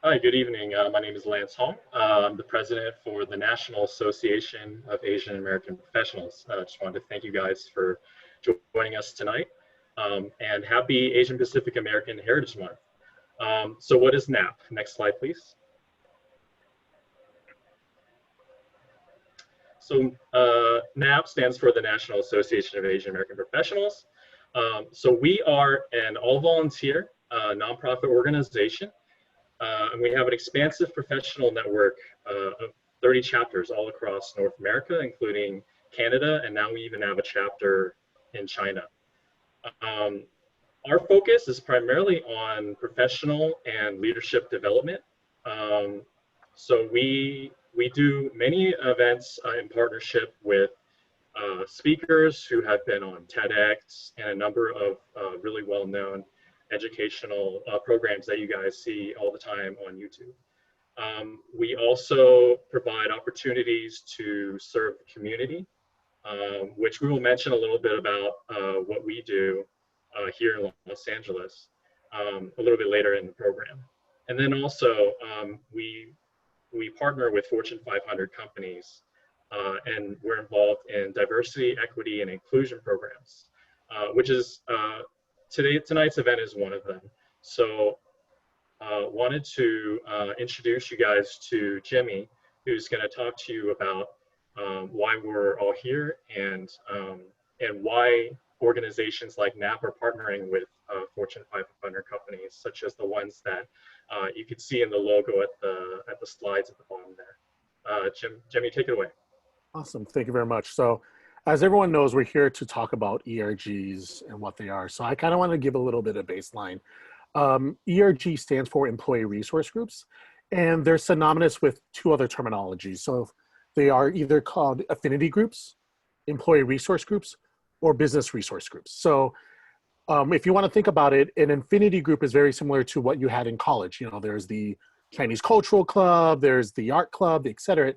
Hi, good evening. My name is Lance Hong. I'm the president for the National Association of Asian American Professionals. I just wanted to thank you guys for joining us tonight, and happy Asian Pacific American Heritage Month. So what is NAAAP? Next slide, please. So NAAAP stands for the National Association of Asian American Professionals. So we are an all-volunteer nonprofit organization. And we have an expansive professional network of 30 chapters all across North America, including Canada, and now we even have a chapter in China. Our focus is primarily on professional and leadership development. So we do many events in partnership with speakers who have been on TEDx and a number of really well-known educational programs that you guys see all the time on YouTube. We also provide opportunities to serve the community, which we will mention a little bit about what we do here in Los Angeles a little bit later in the program. And then also we partner with Fortune 500 companies and we're involved in diversity, equity, and inclusion programs, which is tonight's event is one of them. So wanted to introduce you guys to Jimmy, who's going to talk to you about why we're all here and why organizations like NAAAP are partnering with Fortune 500 companies, such as the ones that you could see in the logo at the slides at the bottom there. Jimmy, take it away. Awesome, thank you very much. So, as everyone knows, we're here to talk about ERGs and what they are. So I kind of want to give a little bit of baseline. ERG stands for Employee Resource Groups, and they're synonymous with two other terminologies. So they are either called affinity groups, employee resource groups, or business resource groups. So if you want to think about it, an affinity group is very similar to what you had in college. You know, there's the Chinese Cultural Club, there's the Art Club, et cetera.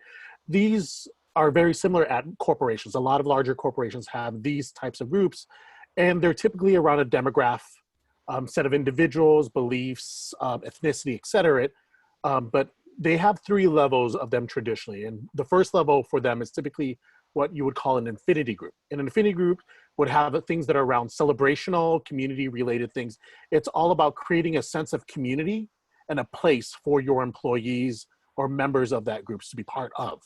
These are very similar at corporations. A lot of larger corporations have these types of groups, and they're typically around a demographic set of individuals, beliefs, ethnicity, et cetera. But they have three levels of them traditionally. And the first level for them is typically what you would call an affinity group. And an affinity group would have things that are around celebrational, community-related things. It's all about creating a sense of community and a place for your employees or members of that group to be part of.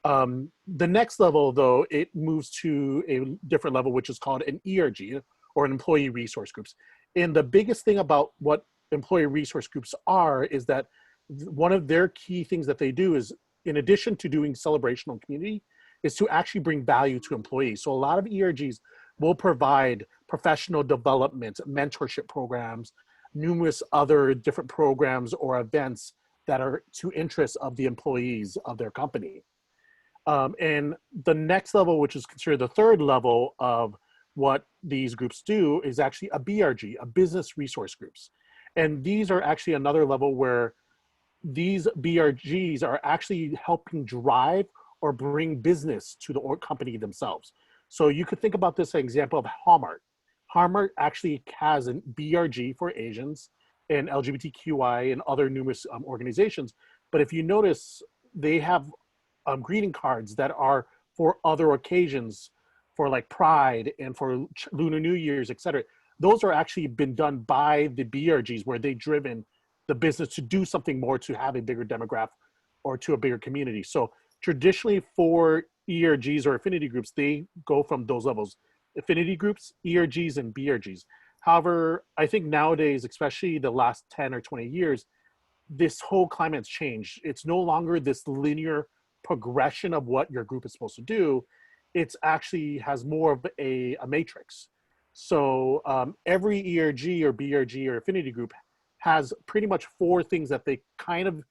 The next level, though, it moves to a different level, which is called an ERG, or an employee resource groups. And the biggest thing about what employee resource groups are is that one of their key things that they do is, in addition to doing celebrational community, is to actually bring value to employees. So a lot of ERGs will provide professional development, mentorship programs, numerous other different programs or events that are to interests of the employees of their company. And the next level, which is considered the third level of what these groups do, is actually a BRG, a business resource groups. And these are actually another level where these BRGs are actually helping drive or bring business to the company themselves. So you could think about this as an example of Hallmark. Hallmark actually has a BRG for Asians and LGBTQI and other numerous organizations. But if you notice, they have greeting cards that are for other occasions, for like Pride and for Lunar New Year's, et cetera. Those are actually been done by the BRGs, where they've driven the business to do something more, to have a bigger demographic or to a bigger community. So traditionally for ERGs or affinity groups, they go from those levels: affinity groups, ERGs, and BRGs. However, I think nowadays, especially the last 10 or 20 years, this whole climate's changed. It's no longer this linear progression of what your group is supposed to do. It's actually has more of a matrix. So every ERG or BRG or affinity group has pretty much four things that they kind of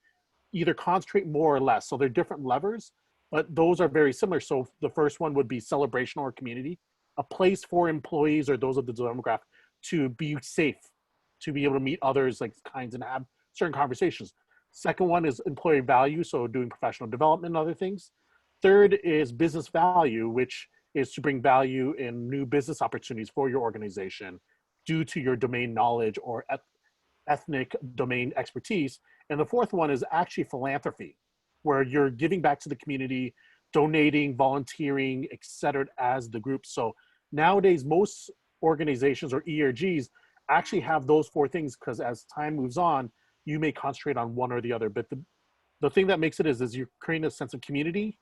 either concentrate more or less. So they're different levers, but those are very similar. So the first one would be celebration or community, a place for employees or those of the demographic to be safe, to be able to meet others, like kinds, and have certain conversations. Second one is employee value, so doing professional development and other things. Third is business value, which is to bring value in new business opportunities for your organization due to your domain knowledge or ethnic domain expertise. And the fourth one is actually philanthropy, where you're giving back to the community, donating, volunteering, et cetera, as the group. So nowadays, most organizations or ERGs actually have those four things, because as time moves on, you may concentrate on one or the other. But the thing that makes it is you're creating a sense of community,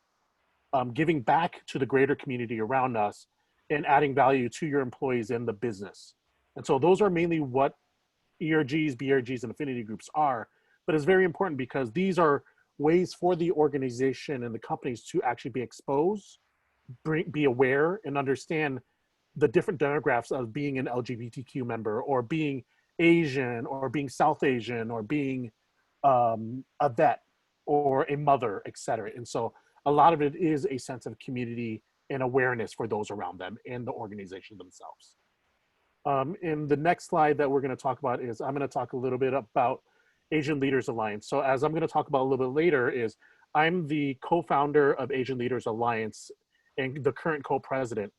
giving back to the greater community around us, and adding value to your employees in the business. And so those are mainly what ERGs, BRGs, and affinity groups are. But it's very important because these are ways for the organization and the companies to actually be exposed, be aware, and understand the different demographics of being an LGBTQ member, or being Asian, or being South Asian, or being a vet, or a mother, et cetera. And so a lot of it is a sense of community and awareness for those around them and the organization themselves. In the next slide that we're going to talk about is I'm going to talk a little bit about Asian Leaders Alliance. So as I'm going to talk about a little bit later is I'm the co-founder of Asian Leaders Alliance and the current co-president.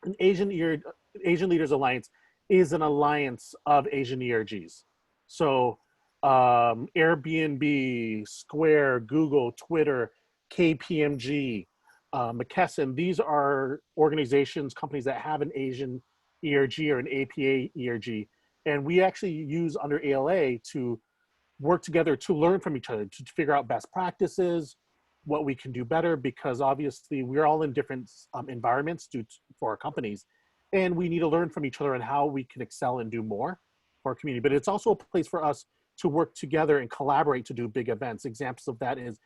And Asian Leaders Alliance is an alliance of Asian ERGs. So Airbnb, Square, Google, Twitter, KPMG, McKesson, these are organizations, companies that have an Asian ERG or an APA ERG. And we actually use under ALA to work together to learn from each other, to figure out best practices, what we can do better, because obviously we're all in different environments for our companies. And we need to learn from each other on how we can excel and do more for our community. But it's also a place for us to work together and collaborate to do big events. Examples of that is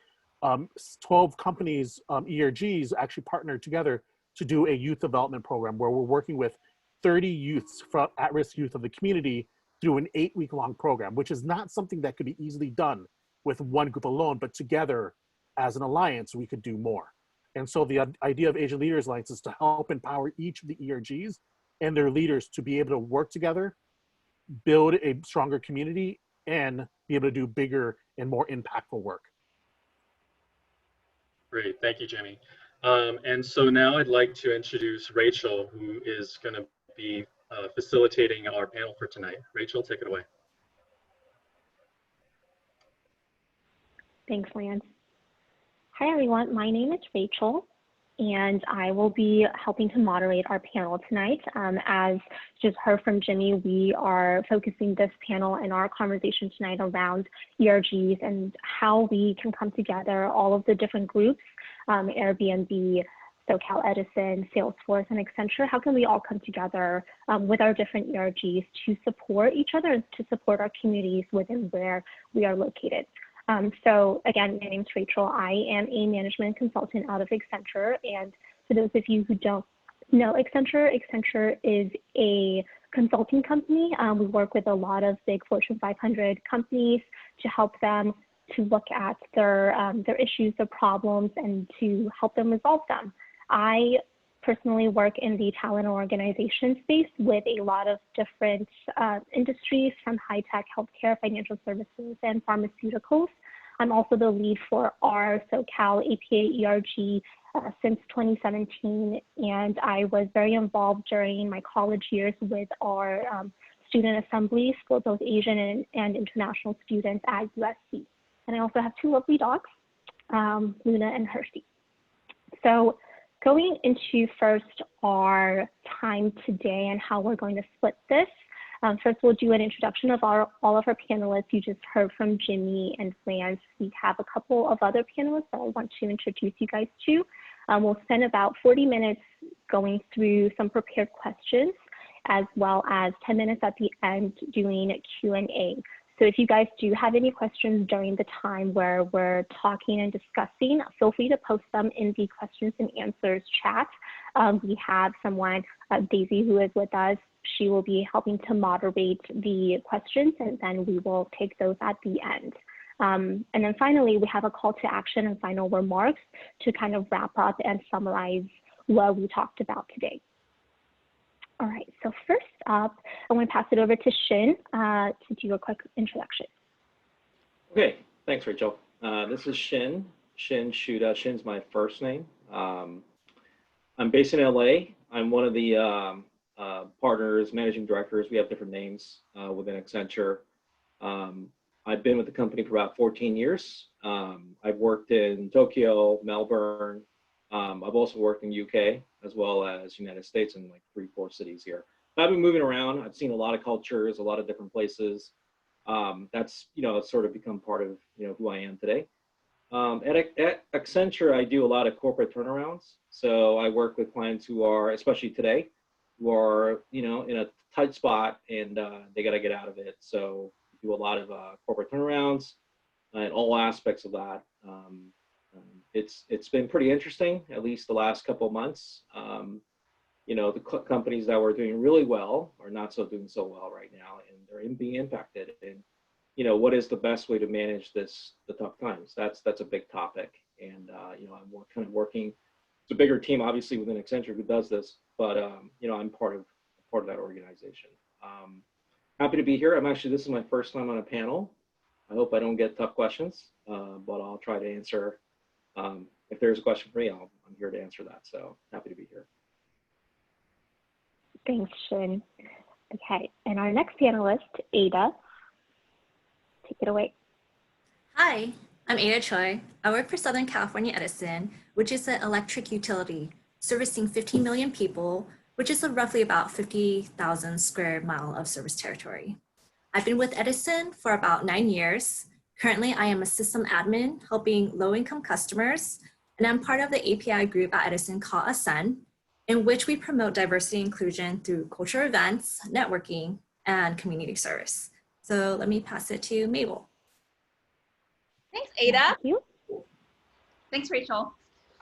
12 companies, ERGs, actually partnered together to do a youth development program where we're working with 30 youths from at-risk youth of the community through an 8-week-long program, which is not something that could be easily done with one group alone, but together as an alliance, we could do more. And so the idea of Asian Leaders Alliance is to help empower each of the ERGs and their leaders to be able to work together, build a stronger community, and be able to do bigger and more impactful work. Great, thank you, Jimmy. And so now I'd like to introduce Rachel, who is going to be facilitating our panel for tonight. Rachel, take it away. Thanks, Lance. Hi, everyone. My name is Rachel, and I will be helping to moderate our panel tonight. As just heard from Jimmy, we are focusing this panel and our conversation tonight around ERGs and how we can come together, all of the different groups, Airbnb, SoCal Edison, Salesforce, and Accenture. How can we all come together with our different ERGs to support each other and to support our communities within where we are located? So again, my name is Rachel. I am a management consultant out of Accenture. And for those of you who don't know Accenture, Accenture is a consulting company. We work with a lot of big Fortune 500 companies to help them to look at their issues, their problems, and to help them resolve them. I personally work in the talent organization space with a lot of different industries, from high-tech, healthcare, financial services, and pharmaceuticals. I'm also the lead for our SoCal APA ERG since 2017, and I was very involved during my college years with our student assemblies for both Asian and international students at USC. And I also have two lovely dogs, Luna and Hershey. So going into first our time today and how we're going to split this. First, we'll do an introduction of all of our panelists. You just heard from Jimmy and Lance. We have a couple of other panelists that I want to introduce you guys to. We'll spend about 40 minutes going through some prepared questions, as well as 10 minutes at the end doing a Q&A. So if you guys do have any questions during the time where we're talking and discussing, feel free to post them in the questions and answers chat. We have someone, Daisy, who is with us. She will be helping to moderate the questions, and then we will take those at the end. And then finally, we have a call to action and final remarks to kind of wrap up and summarize what we talked about today. All right, so first up, I want to pass it over to Shin to do a quick introduction. Okay, thanks, Rachel. This is Shin Shuda. Shin's my first name. I'm based in LA. I'm one of the partners, managing directors. We have different names within Accenture. I've been with the company for about 14 years. I've worked in Tokyo, Melbourne. I've also worked in UK as well as United States in like 3-4 cities here. I've been moving around. I've seen a lot of cultures, a lot of different places. That's, it's sort of become part of, who I am today. At Accenture, I do a lot of corporate turnarounds. So I work with clients who are, especially today, who are, in a tight spot and they got to get out of it. So we do a lot of corporate turnarounds and all aspects of that. It's been pretty interesting, at least the last couple of months. The companies that were doing really well are not doing so well right now, and they're being impacted. And what is the best way to manage the tough times? That's a big topic. And I'm kind of working. It's a bigger team, obviously, within Accenture who does this, but I'm part of that organization. Happy to be here. This is my first time on a panel. I hope I don't get tough questions, but I'll try to answer. If there's a question for me, I'm here to answer that. So happy to be here. Thanks, Shin. Okay, and our next panelist, Ada. Take it away. Hi, I'm Ada Choi. I work for Southern California Edison, which is an electric utility servicing 15 million people, which is roughly about 50,000 square mile of service territory. I've been with Edison for about 9 years. Currently, I am a system admin helping low-income customers, and I'm part of the API group at Edison called Ascend, in which we promote diversity and inclusion through cultural events, networking, and community service. So let me pass it to Mabel. Thanks, Ada. Thank you. Thanks, Rachel.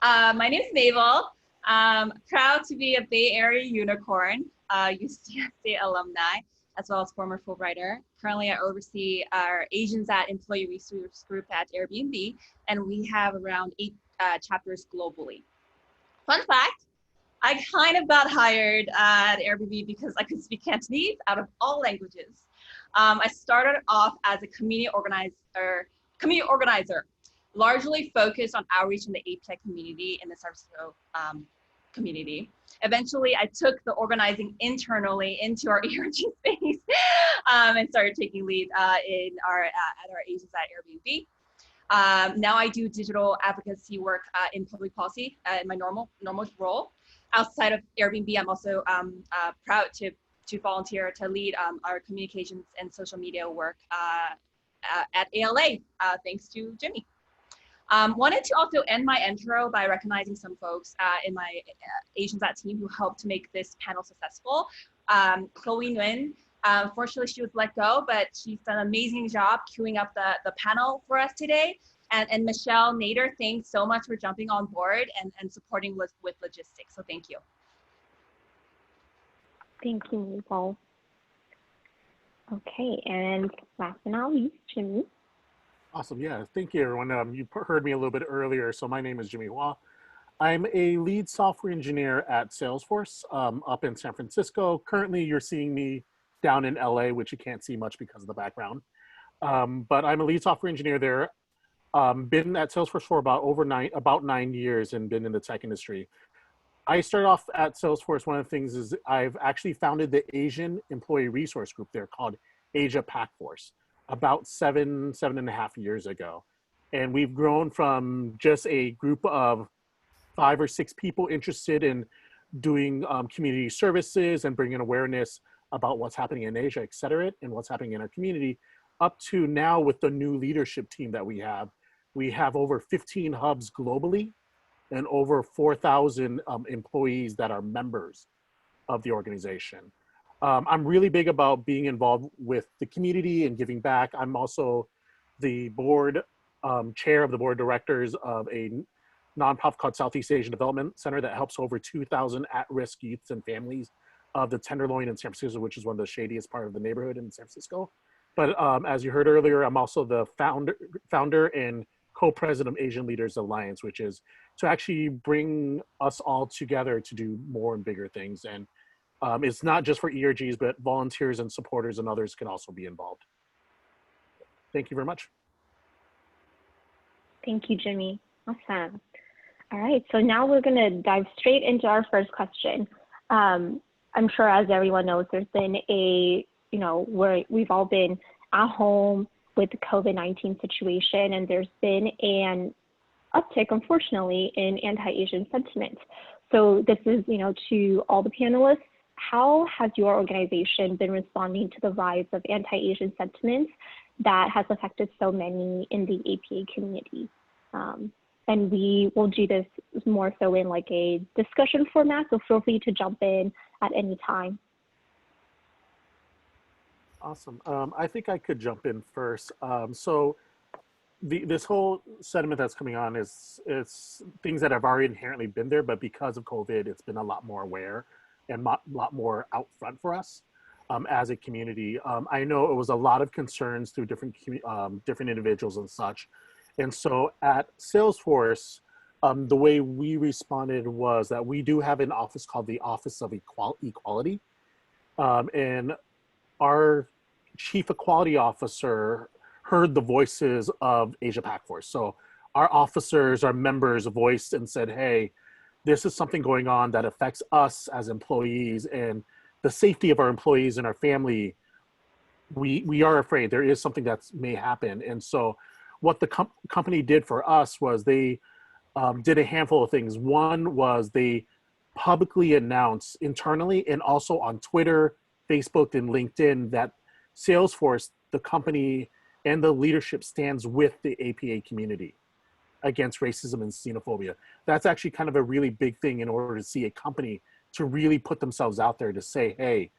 My name is Mabel. Proud to be a Bay Area unicorn, UCSD alumni, as well as former Fulbrighter. Currently, I oversee our Asians at Employee Resource Group at Airbnb, and we have around 8 chapters globally. Fun fact, I kind of got hired at Airbnb because I could speak Cantonese out of all languages. I started off as a community organizer, largely focused on outreach in the API community in the San Francisco community. Eventually, I took the organizing internally into our ERG space and started taking lead at our Asians at Airbnb. Now I do digital advocacy work in public policy in my normal role. Outside of Airbnb, I'm also proud to volunteer to lead our communications and social media work at ALA, thanks to Jimmy. Wanted to also end my intro by recognizing some folks in my Asians at team who helped to make this panel successful. Chloe Nguyen, unfortunately she was let go, but she's done an amazing job queuing up the panel for us today. And Michelle Nader, thanks so much for jumping on board and supporting with logistics, so thank you. Thank you, Mabel. Okay, and last but not least, Jimmy. Awesome. Yeah. Thank you, everyone. You heard me a little bit earlier. So my name is Jimmy Hua. I'm a lead software engineer at Salesforce up in San Francisco. Currently, you're seeing me down in LA, which you can't see much because of the background. But I'm a lead software engineer there. Been at Salesforce for about 9 years and been in the tech industry. I started off at Salesforce. One of the things is I've actually founded the Asian Employee Resource Group there called APA Force about 7.5 years ago. And we've grown from just a group of 5 or 6 people interested in doing community services and bringing awareness about what's happening in Asia, et cetera, and what's happening in our community, up to now with the new leadership team that we have. We have over 15 hubs globally and over 4,000 employees that are members of the organization. I'm really big about being involved with the community and giving back. I'm also the board chair of the board of directors of a nonprofit called Southeast Asian Development Center that helps over 2,000 at-risk youths and families of the Tenderloin in San Francisco, which is one of the shadiest part of the neighborhood in San Francisco. But as you heard earlier, I'm also the founder and co-president of Asian Leaders Alliance, which is to actually bring us all together to do more and bigger things. And it's not just for ERGs, but volunteers and supporters and others can also be involved. Thank you very much. Thank you, Jimmy. Awesome. All right, so now we're going to dive straight into our first question. I'm sure, as everyone knows, there's been a, where we've all been at home with the COVID-19 situation, and there's been an uptick, unfortunately, in anti-Asian sentiment. So this is, to all the panelists, how has your organization been responding to the rise of anti-Asian sentiment that has affected so many in the APA community? And we will do this more so in like a discussion format, so feel free to jump in at any time. Awesome. I think I could jump in first. So this whole sentiment that's coming on is things that have already inherently been there, but because of COVID, it's been a lot more aware and a lot more out front for us as a community. I know it was a lot of concerns through different individuals and such. And so at Salesforce, the way we responded was that we do have an office called the Office of Equality. And our Chief Equality Officer heard the voices of Asia Pac Force. So our officers, our members voiced and said, hey, this is something going on that affects us as employees and the safety of our employees and our family. We are afraid there is something that may happen. And so what the company did for us was they did a handful of things. One was they publicly announced internally and also on Twitter, Facebook, and LinkedIn that Salesforce, the company, and the leadership stands with the APA community against racism and xenophobia. That's actually kind of a really big thing in order to see a company to really put themselves out there to say, hey,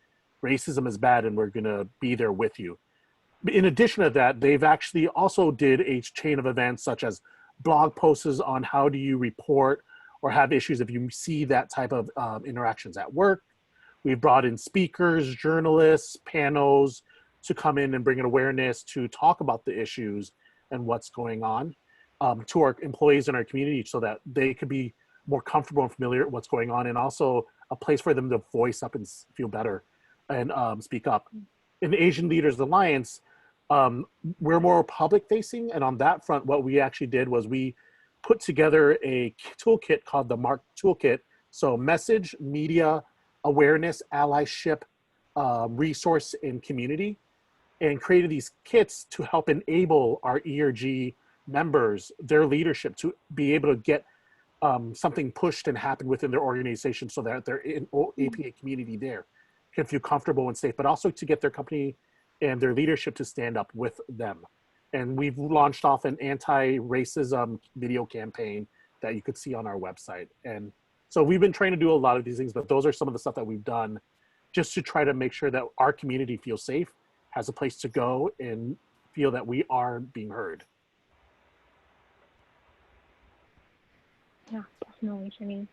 racism is bad and we're gonna be there with you. In addition to that, they've actually also did a chain of events such as blog posts on how do you report or have issues if you see that type of interactions at work. We've brought in speakers, journalists, panels to come in and bring an awareness to talk about the issues and what's going on to our employees in our community so that they could be more comfortable and familiar with what's going on, and also a place for them to voice up and feel better and speak up. In the Asian Leaders Alliance, we're more public facing, and on that front, what we actually did was we put together a toolkit called the MARC Toolkit. So message, media, awareness, allyship, resource, and community, and created these kits to help enable our ERG members, their leadership, to be able to get something pushed and happen within their organization so that their APA community there can feel comfortable and safe, but also to get their company and their leadership to stand up with them. And we've launched off an anti-racism video campaign that you could see on our website. And so we've been trying to do a lot of these things, but those are some of the stuff that we've done just to try to make sure that our community feels safe, has a place to go, and feel that we are being heard. Yeah, definitely, Jimmy.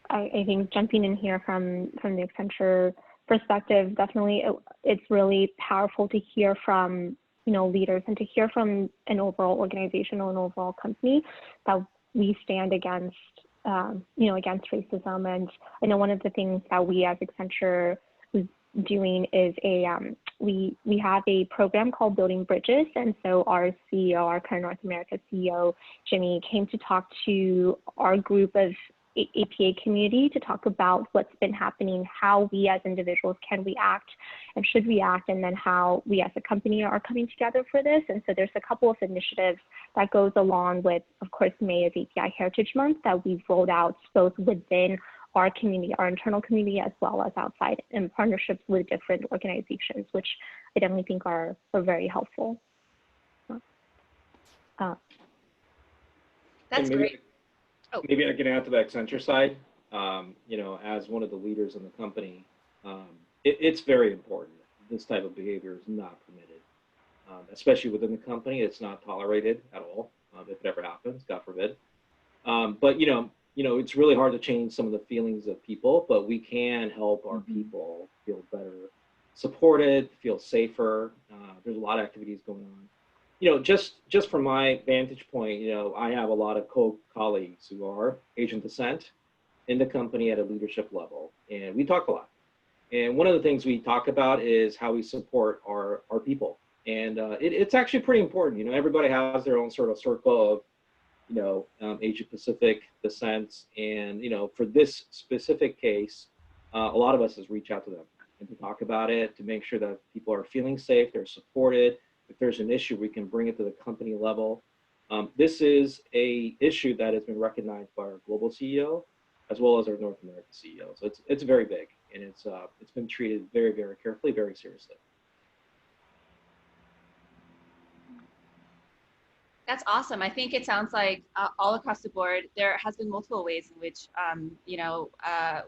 I think jumping in here from the Accenture perspective, definitely it's really powerful to hear from leaders and to hear from an overall organization or an overall company that we stand against against racism. And I know one of the things that we as Accenture is doing is we have a program called Building Bridges. And so our CEO, our current North America CEO, Jimmy, came to talk to our group of APA community to talk about what's been happening, how we as individuals can react and should react, and then how we as a company are coming together for this. And so there's a couple of initiatives that goes along with, of course, May is API Heritage Month that we've rolled out both within our community, our internal community, as well as outside in partnerships with different organizations, which I definitely think are very helpful. That's great. Oh. Maybe I can add to the Accenture side. As one of the leaders in the company, it's very important. This type of behavior is not permitted, especially within the company. It's not tolerated at all. If it ever happens, God forbid. But it's really hard to change some of the feelings of people, but we can help our people feel better, supported, feel safer. There's a lot of activities going on. Just from my vantage point, I have a lot of colleagues who are Asian descent in the company at a leadership level, and we talk a lot. And one of the things we talk about is how we support our people. And it's actually pretty important. Everybody has their own sort of circle of, Asia Pacific descent. And, for this specific case, a lot of us has reached out to them and to talk about it, to make sure that people are feeling safe, they're supported. If there's an issue, we can bring it to the company level. This is a issue that has been recognized by our global CEO, as well as our North American CEO. So it's very big, and it's been treated very, very carefully, very seriously. That's awesome. I think it sounds like all across the board, there has been multiple ways in which,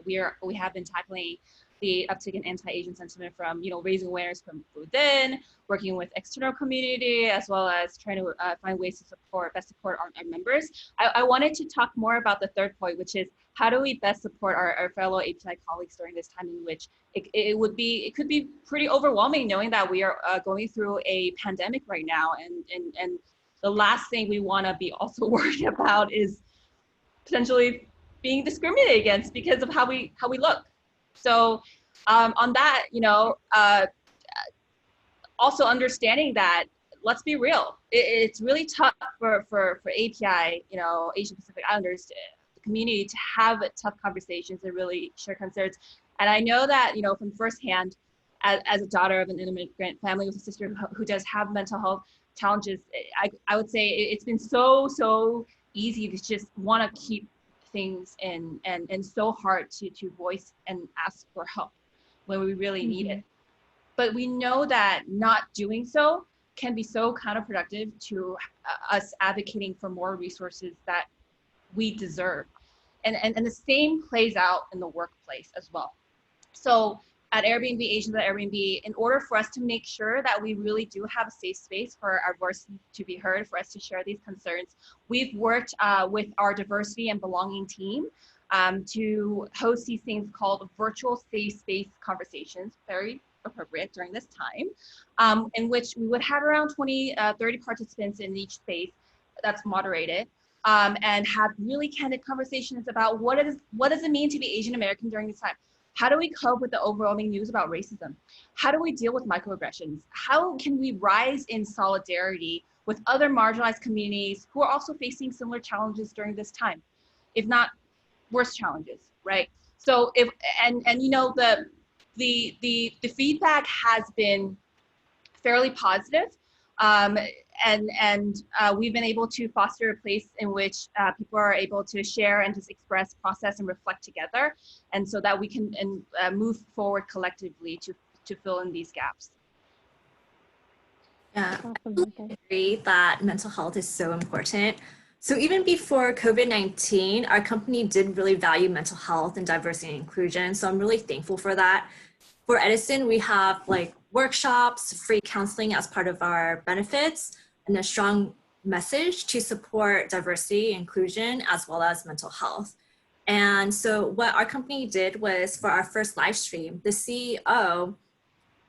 we have been tackling the uptick in anti-Asian sentiment from, raising awareness from within, working with external community, as well as trying to find ways to best support our members. I wanted to talk more about the third point, which is how do we best support our fellow API colleagues during this time in which it could be pretty overwhelming knowing that we are going through a pandemic right now, and the last thing we want to be also worried about is potentially being discriminated against because of how we look. So on that, also understanding that, let's be real, it's really tough for API, Asian Pacific Islanders, the community, to have tough conversations and really share concerns. And I know that, from firsthand, as a daughter of an immigrant family with a sister who does have mental health challenges, I would say it's been so easy to just want to keep things in, and so hard to voice and ask for help when we really need it. But we know that not doing so can be so counterproductive to us advocating for more resources that we deserve. And the same plays out in the workplace as well. So at Airbnb, Asians at Airbnb, in order for us to make sure that we really do have a safe space for our voice to be heard, for us to share these concerns, we've worked with our diversity and belonging team to host these things called virtual safe space conversations, very appropriate during this time, in which we would have around 30 participants in each space that's moderated, and have really candid conversations about what does it mean to be Asian American during this time? How do we cope with the overwhelming news about racism? How do we deal with microaggressions? How can we rise in solidarity with other marginalized communities who are also facing similar challenges during this time, if not worse challenges, right? So the feedback has been fairly positive. And we've been able to foster a place in which people are able to share and just express, process, and reflect together, and so that we can move forward collectively to fill in these gaps. Yeah, I agree that mental health is so important. So even before COVID-19, our company did really value mental health and diversity and inclusion. So I'm really thankful for that. For Edison, we have workshops, free counseling as part of our benefits, and a strong message to support diversity, inclusion, as well as mental health. And so what our company did was, for our first live stream, the CEO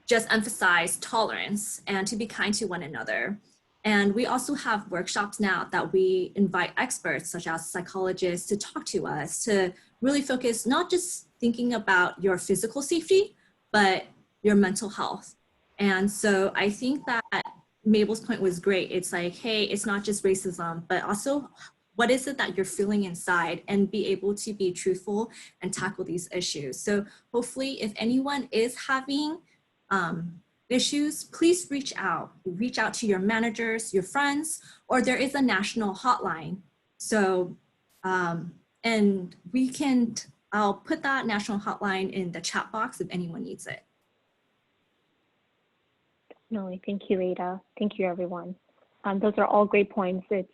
just emphasized tolerance and to be kind to one another. And we also have workshops now that we invite experts such as psychologists to talk to us, to really focus not just thinking about your physical safety, but your mental health. And so I think that Mabel's point was great. It's like, hey, it's not just racism, but also what is it that you're feeling inside, and be able to be truthful and tackle these issues. So hopefully if anyone is having issues, please reach out to your managers, your friends, or there is a national hotline. So, and I'll put that national hotline in the chat box if anyone needs it. No, thank you, Ada. Thank you, everyone. Those are all great points. It's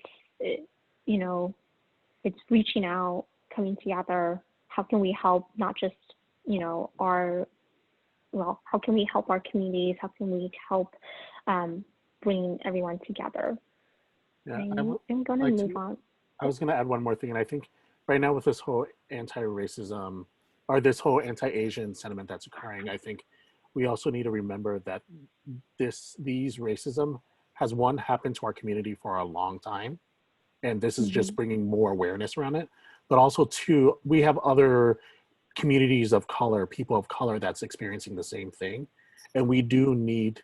reaching out, coming together. How can we help not just, how can we help our communities? How can we help bring everyone together? Yeah, I'm going to move on. I was going to add one more thing. And I think right now with this whole anti-racism or this whole anti-Asian sentiment that's occurring, I think we also need to remember that these racism has, one, happened to our community for a long time. And this is just bringing more awareness around it. But also, two, we have other communities of color, people of color that's experiencing the same thing. And we do need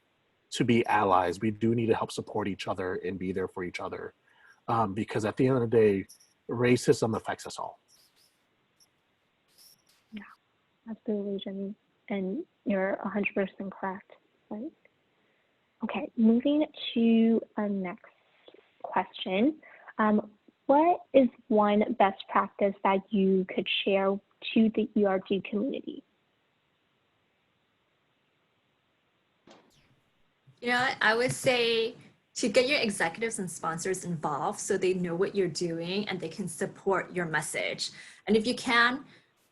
to be allies. We do need to help support each other and be there for each other. Because at the end of the day, racism affects us all. Yeah, absolutely, Jimmy. and you're 100% correct, right? Okay, moving to our next question. What is one best practice that you could share to the ERG community? You know, I would say to get your executives and sponsors involved so they know what you're doing and they can support your message. And if you can,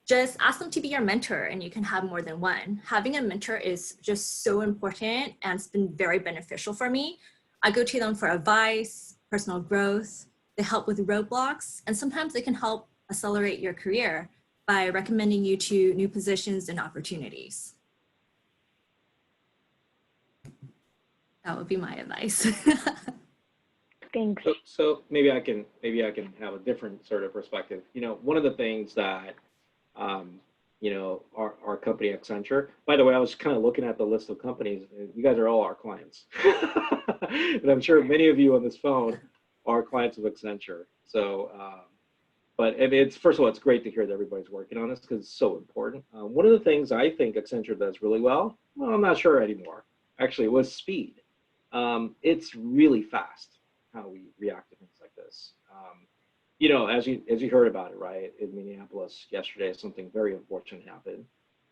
just ask them to be your mentor, and you can have more than one. Having a mentor is just so important, and it's been very beneficial for me. I go to them for advice, personal growth. They help with roadblocks, and sometimes they can help accelerate your career by recommending you to new positions and opportunities. That would be my advice. Thanks. So maybe I can have a different sort of perspective. You know, one of the things that you know, our company Accenture. By the way, I was kind of looking at the list of companies. You guys are all our clients, and I'm sure many of you on this phone are clients of Accenture. So, but it's first of all, it's great to hear that everybody's working on this because it's so important. One of the things I think Accenture does really well, I'm not sure anymore. Actually, was speed. It's really fast how we react to things like this. You know, as you heard about it, right, in Minneapolis yesterday, something very unfortunate happened,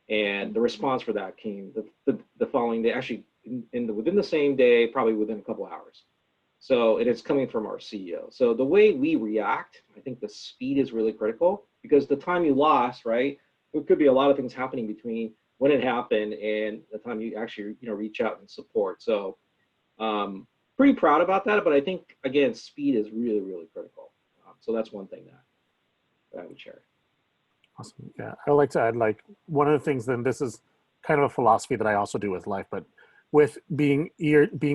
and the response for that came the following day, actually within the same day, probably within a couple hours. So it is coming from our CEO. So the way we react, I think the speed is really critical, because the time you lost, right, there could be a lot of things happening between when it happened and the time you actually, you know, reach out and support. So pretty proud about that, but I think, again, speed is really, really critical. So that's one thing that I would share. Awesome. Yeah, I would like to add, like, one of the things, then this is kind of a philosophy that I also do with life, but with being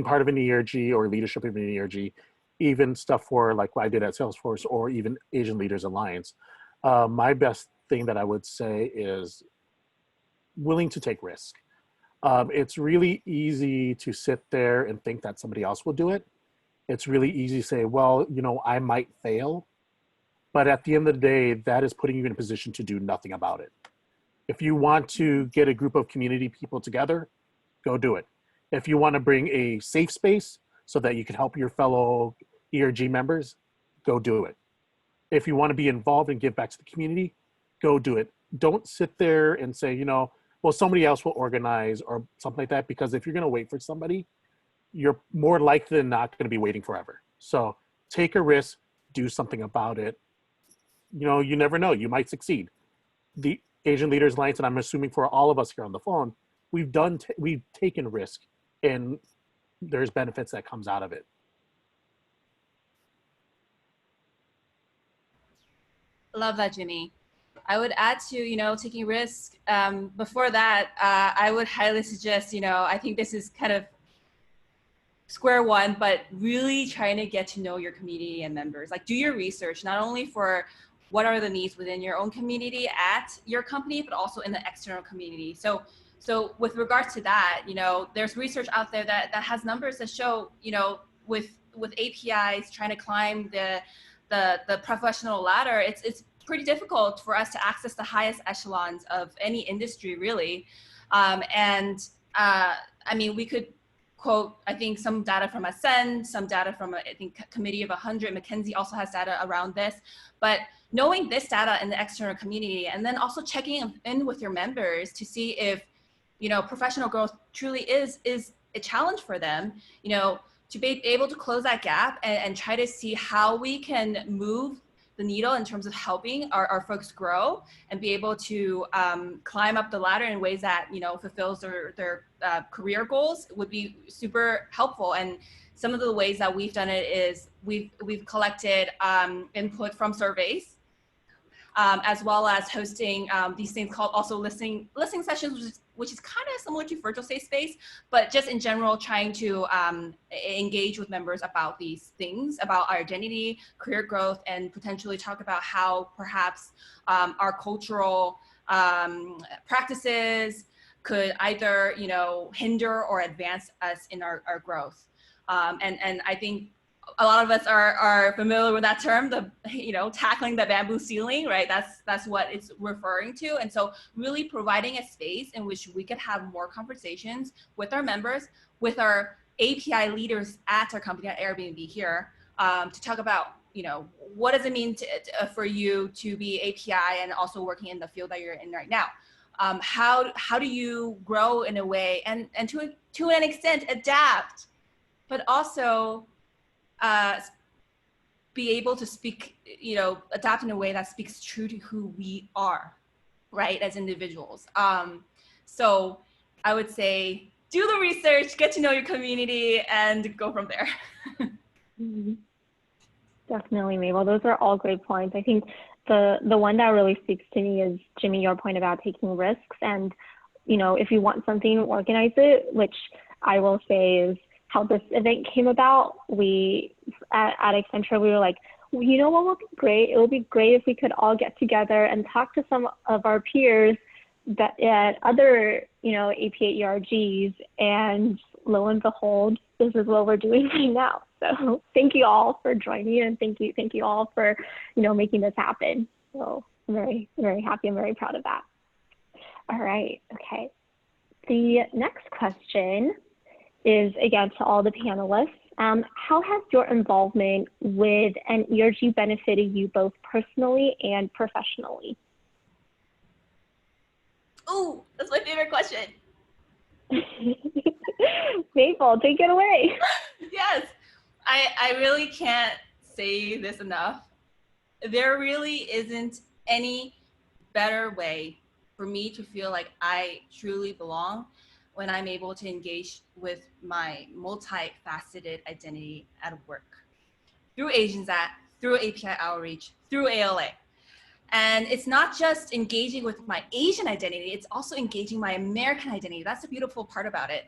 part of an ERG or leadership of an ERG, even stuff for like what I did at Salesforce or even Asian Leaders Alliance, my best thing that I would say is willing to take risk. It's really easy to sit there and think that somebody else will do it. It's really easy to say, well, you know, I might fail. But at the end of the day, that is putting you in a position to do nothing about it. If you want to get a group of community people together, go do it. If you want to bring a safe space so that you can help your fellow ERG members, go do it. If you want to be involved and give back to the community, go do it. Don't sit there and say, you know, well, somebody else will organize or something like that, because if you're going to wait for somebody, you're more likely than not going to be waiting forever. So take a risk, do something about it. You know, you never know, you might succeed. The Asian Leaders Alliance, and I'm assuming for all of us here on the phone, we've taken risk, and there's benefits that comes out of it. Love that, Jimmy. I would add to, you know, taking risks. Before that, I would highly suggest, you know, I think this is kind of square one, but really trying to get to know your community and members. Like, do your research, not only for what are the needs within your own community at your company, but also in the external community. So with regards to that, you know, there's research out there that has numbers that show, you know, with APIs trying to climb the professional ladder, it's pretty difficult for us to access the highest echelons of any industry, really. I mean, we could quote, I think, some data from Ascend, some data from, I think, Committee of 100. McKinsey also has data around this. But knowing this data in the external community, and then also checking in with your members to see if, you know, professional growth truly is a challenge for them, you know, to be able to close that gap and try to see how we can move the needle in terms of helping our folks grow and be able to climb up the ladder in ways that, you know, fulfills their career goals would be super helpful. And some of the ways that we've done it is we've collected input from surveys, as well as hosting these things called also listening sessions, which is kind of similar to virtual safe space, but just in general trying to engage with members about these things, about our identity, career growth, and potentially talk about how perhaps our cultural practices could either, you know, hinder or advance us in our growth. And I think a lot of us are familiar with that term, tackling the bamboo ceiling, right? That's what it's referring to. And so really providing a space in which we could have more conversations with our members, with our API leaders at our company at Airbnb here, to talk about, what does it mean for you to be API and also working in the field that you're in right now? How do you grow in a way and to an extent adapt, but also be able to speak, adapt in a way that speaks true to who we are, right, as individuals. So I would say do the research, get to know your community, and go from there. Definitely, Mabel. Those are all great points. I think the one that really speaks to me is, Jimmy, your point about taking risks. And, if you want something, organize it, which I will say is how this event came about. We at Accenture, we were like, well, you know what would be great? It would be great if we could all get together and talk to some of our peers that at other, APA ERGs, and lo and behold, this is what we're doing right now. So thank you all for joining, and thank you all for, making this happen. So I'm very, very happy. I'm very proud of that. All right. Okay. The next question is, again, to all the panelists. How has your involvement with an ERG benefited you both personally and professionally? Oh, that's my favorite question. Maple, take it away. Yes, I really can't say this enough. There really isn't any better way for me to feel like I truly belong when I'm able to engage with my multifaceted identity at work through AsianSat, through API Outreach, through ALA. And it's not just engaging with my Asian identity, it's also engaging my American identity. That's the beautiful part about it.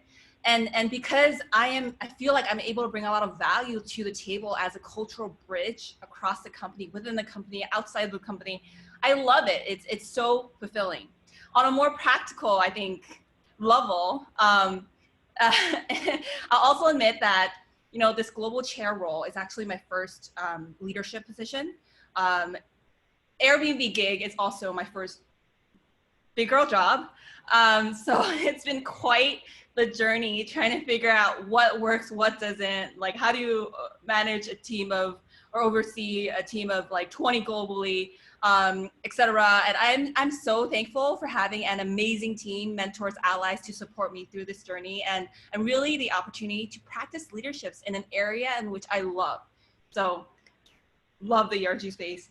And because I feel like I'm able to bring a lot of value to the table as a cultural bridge across the company, within the company, outside the company, I love it. It's so fulfilling. On a more practical, I think, level, I'll also admit that, this global chair role is actually my first leadership position. Airbnb gig is also my first big girl job. So it's been quite the journey trying to figure out what works, what doesn't, like how do you manage a team of, or oversee a team of like 20 globally, et cetera. And I'm so thankful for having an amazing team, mentors, allies to support me through this journey, and really the opportunity to practice leaderships in an area in which I love. So love the ERG space.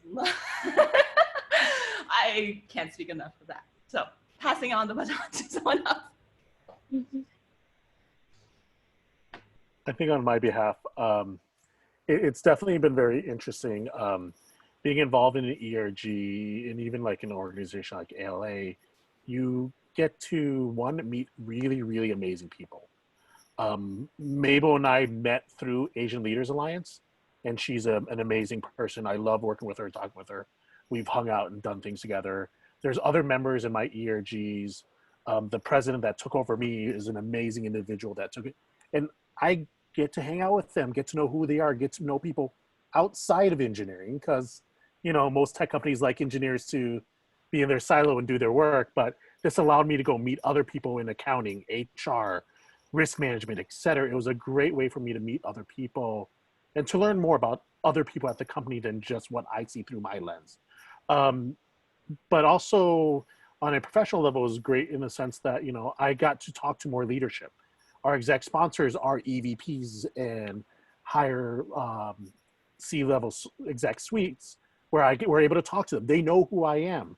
I can't speak enough of that. So passing on the baton to someone else. I think on my behalf, it's definitely been very interesting being involved in an ERG, and even like an organization like ALA. You get to, one, meet really, really amazing people. Mabel and I met through Asian Leaders Alliance, and she's an amazing person. I love working with her, talking with her. We've hung out and done things together. There's other members in my ERGs. The president that took over me is an amazing individual that took it. And I get to hang out with them, get to know who they are, get to know people outside of engineering, because, most tech companies like engineers to be in their silo and do their work. But this allowed me to go meet other people in accounting, HR, risk management, et cetera. It was a great way for me to meet other people and to learn more about other people at the company than just what I see through my lens. But also on a professional level, it was great in the sense that, I got to talk to more leadership. Our exec sponsors are EVPs and higher C-level exec suites, where we're able to talk to them. They know who I am.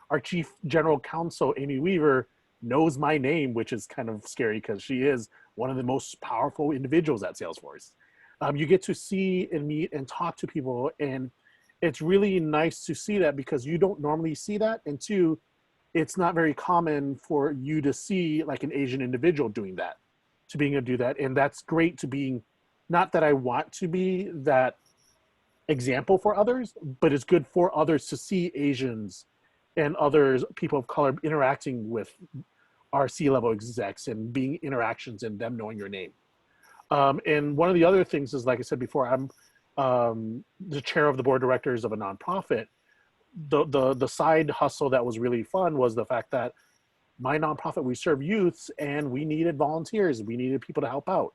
Our chief general counsel, Amy Weaver, knows my name, which is kind of scary because she is one of the most powerful individuals at Salesforce. You get to see and meet and talk to people, and it's really nice to see that because you don't normally see that. And two, it's not very common for you to see like an Asian individual doing that, to being able to do that. And that's great to being, not that I want to be that example for others, but it's good for others to see Asians and others, people of color, interacting with our C-level execs and being interactions and them knowing your name. And one of the other things is, like I said before, I'm the chair of the board of directors of a nonprofit. The side hustle that was really fun was the fact that my nonprofit, we serve youths and we needed volunteers. We needed people to help out.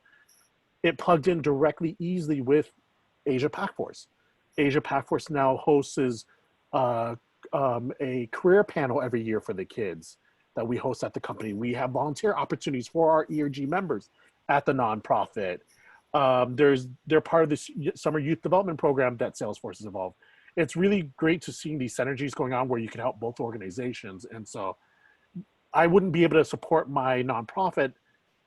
It plugged in directly, easily with Asia Pac Force. Asia Pac Force now hosts a career panel every year for the kids that we host at the company. We have volunteer opportunities for our ERG members at the nonprofit. They're part of this summer youth development program that Salesforce is involved. It's really great to see these synergies going on where you can help both organizations. And so I wouldn't be able to support my nonprofit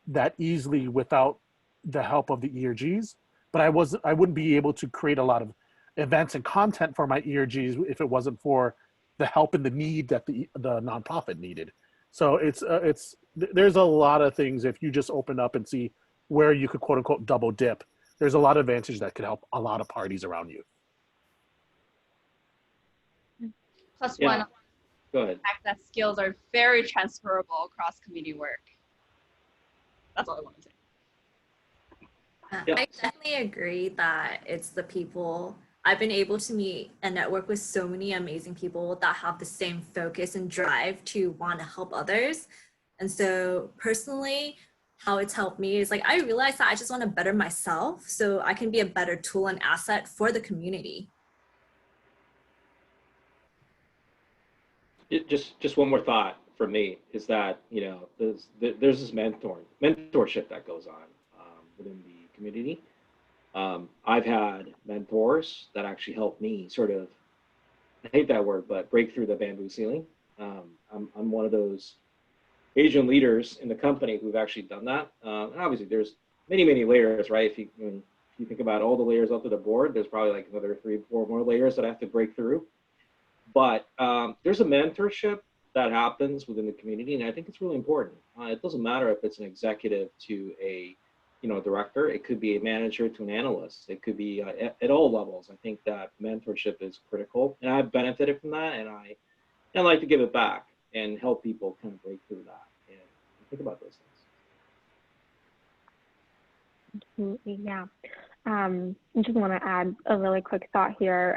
that easily without the help of the ERGs, but I wouldn't be able to create a lot of events and content for my ERGs if it wasn't for the help and the need that the nonprofit needed. So there's a lot of things. If you just open up and see where you could quote unquote double dip, there's a lot of advantage that could help a lot of parties around you. Plus Yeah. one, Go ahead. the fact that skills are very transferable across community work. That's all I want to say. Yeah. I definitely agree that it's the people. I've been able to meet and network with so many amazing people that have the same focus and drive to want to help others. And so personally, how it's helped me is like, I realized that I just want to better myself so I can be a better tool and asset for the community. Just one more thought from me is that, there's this mentorship that goes on within the community. I've had mentors that actually helped me sort of, I hate that word, but break through the bamboo ceiling. I'm one of those Asian leaders in the company who've actually done that. And obviously there's many layers, right? If you think about all the layers up to the board, there's probably like another 3 or 4 more layers that I have to break through. But there's a mentorship that happens within the community, and I think it's really important. It doesn't matter if it's an executive to a director. It could be a manager to an analyst. It could be at all levels. I think that mentorship is critical, and I've benefited from that, and I like to give it back and help people kind of break through that and think about those things. Absolutely, yeah. I just want to add a really quick thought here.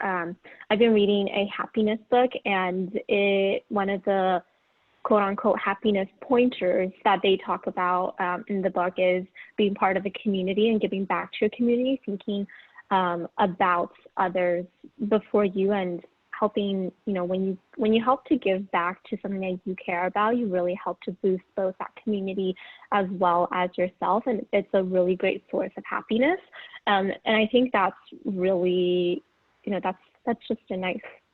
I've been reading a happiness book, and one of the quote unquote happiness pointers that they talk about in the book is being part of a community and giving back to a community, thinking about others before you, and helping, when you help to give back to something that you care about, you really help to boost both that community as well as yourself. And it's a really great source of happiness. And I think that's really, that's just a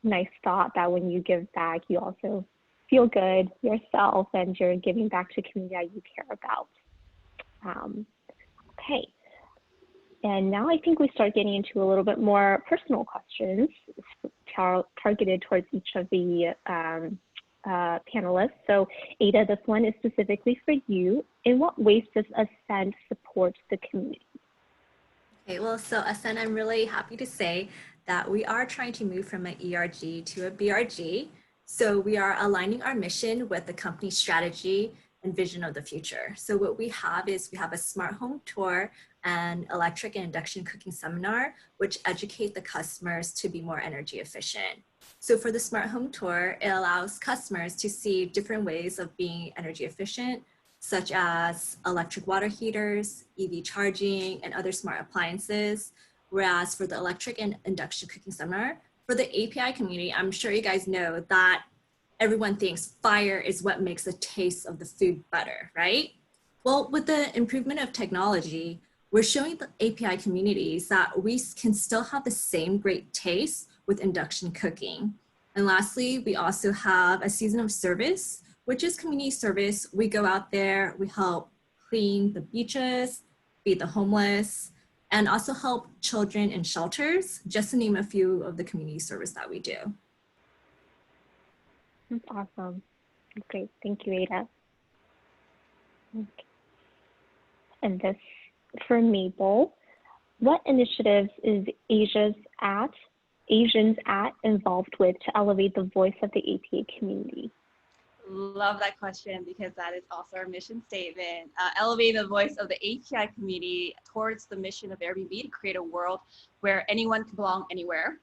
nice thought, that when you give back, you also feel good yourself and you're giving back to a community that you care about. Okay. And now I think we start getting into a little bit more personal questions targeted towards each of the panelists. So Ada, this one is specifically for you. In what ways does Ascend support the community? Okay, well, so Ascend, I'm really happy to say that we are trying to move from an ERG to a BRG. So we are aligning our mission with the company's strategy and vision of the future. So what we have is we have a smart home tour and electric and induction cooking seminar, which educate the customers to be more energy efficient. So for the smart home tour, it allows customers to see different ways of being energy efficient, such as electric water heaters, EV charging, and other smart appliances. Whereas for the electric and induction cooking seminar, for the API community, I'm sure you guys know that everyone thinks fire is what makes the taste of the food better, right? Well, with the improvement of technology, we're showing the API communities that we can still have the same great taste with induction cooking. And lastly, we also have a season of service, which is community service. We go out there, we help clean the beaches, feed the homeless, and also help children in shelters, just to name a few of the community service that we do. That's awesome. Great. Thank you, Ada. Okay. And this for Mabel. What initiatives is Asians at involved with to elevate the voice of the APA community? Love that question because that is also our mission statement. Elevating the voice of the API community towards the mission of Airbnb to create a world where anyone can belong anywhere.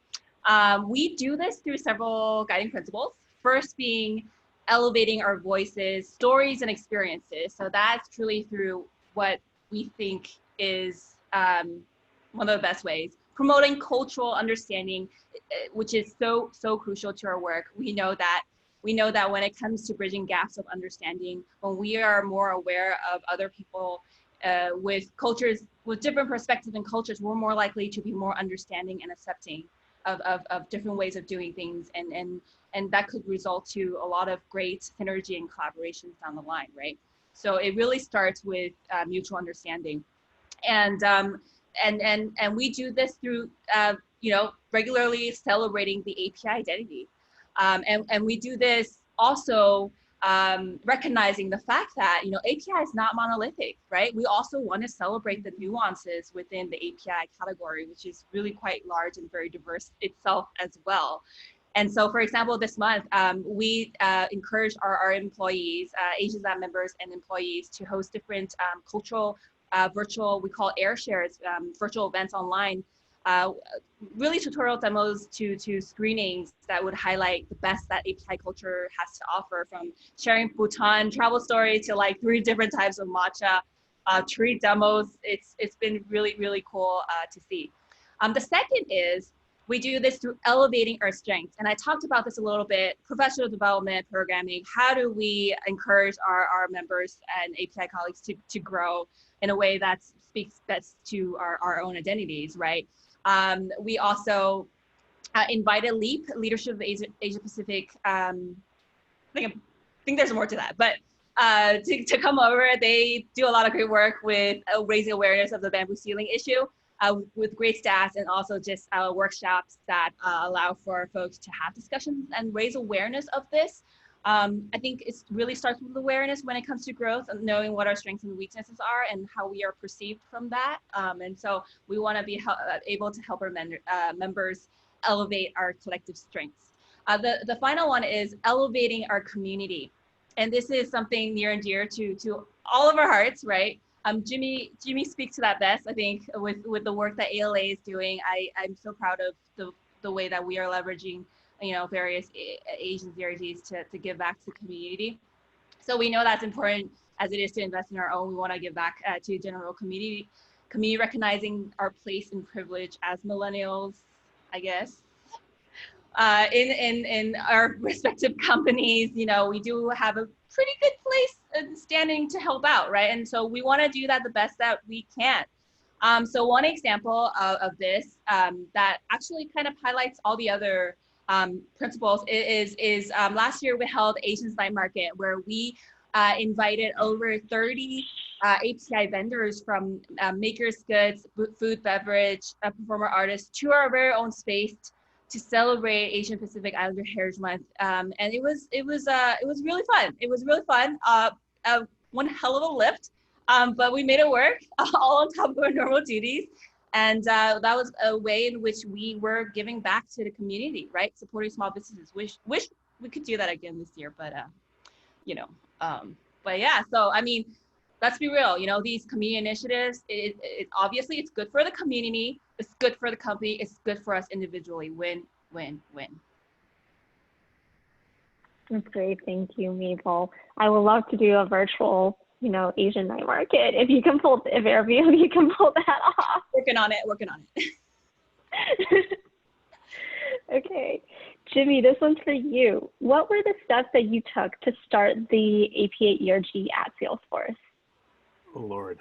We do this through several guiding principles. First being elevating our voices, stories, and experiences. So that's truly through what we think is one of the best ways. Promoting cultural understanding, which is so crucial to our work. We know that when it comes to bridging gaps of understanding, when we are more aware of other people with cultures, with different perspectives and cultures, we're more likely to be more understanding and accepting of different ways of doing things. And that could result to a lot of great synergy and collaborations down the line, right? So it really starts with mutual understanding. And we do this through, regularly celebrating the API identity. And we do this also recognizing the fact that, API is not monolithic, right? We also want to celebrate the nuances within the API category, which is really quite large and very diverse itself as well. And so, for example, this month, we encourage our employees, Asian members and employees to host different cultural virtual, we call air shares, virtual events online, really tutorial demos to screenings that would highlight the best that API culture has to offer, from sharing Bhutan travel story to like 3 different types of matcha tree demos. It's been really cool to see. The second is we do this through elevating our strengths. And I talked about this a little bit, professional development, programming. How do we encourage our members and API colleagues to grow in a way that speaks best to our own identities, right? We also invited LEAP, Leadership of Asia Pacific. I think there's more to that, but to come over. They do a lot of great work with raising awareness of the bamboo ceiling issue. With great stats and also just workshops that allow for folks to have discussions and raise awareness of this. I think it really starts with awareness when it comes to growth and knowing what our strengths and weaknesses are and how we are perceived from that. And so we want to be able to help our members elevate our collective strengths. The final one is elevating our community. And this is something near and dear to all of our hearts, right? Jimmy speaks to that best, I think, with the work that ALA is doing. I'm so proud of the way that we are leveraging, various Asian ERGs to give back to the community. So we know that's important as it is to invest in our own. We want to give back to general community, recognizing our place and privilege as millennials, I guess. In our respective companies, we do have a pretty good place and standing to help out, right? And so we want to do that the best that we can. So one example of this that actually kind of highlights all the other principles is last year we held Asians Night Market, where we invited over 30 API vendors from makers goods, food, beverage, performer artists to our very own space to celebrate Asian Pacific Islander Heritage Month, and it was really fun. It was really fun. One hell of a lift, but we made it work all on top of our normal duties, and that was a way in which we were giving back to the community, right? Supporting small businesses. Wish we could do that again this year, but but yeah. So I mean, let's be real. These community initiatives. It obviously it's good for the community. It's good for the company. It's good for us individually. Win, win, win. That's great. Thank you, Mabel. I would love to do a virtual, Asian Night Market if Airbnb can pull that off. Working on it. Okay. Jimmy, this one's for you. What were the steps that you took to start the APA ERG at Salesforce? Oh, Lord.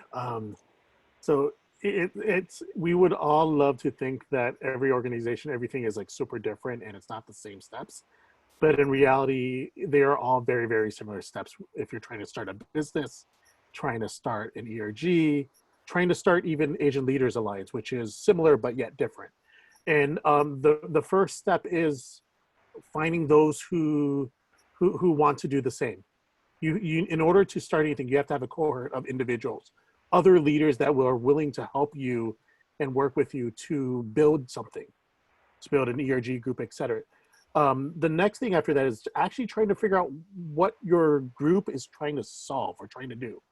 So we would all love to think that every organization, everything is like super different and it's not the same steps. But in reality, they are all very, very similar steps. If you're trying to start a business, trying to start an ERG, trying to start even Asian Leaders Alliance, which is similar but yet different. And the first step is finding those who want to do the same. You in order to start anything, you have to have a cohort of individuals, other leaders that are willing to help you and work with you to build something, to build an ERG group, et cetera. The next thing after that is actually trying to figure out what your group is trying to solve or trying to do.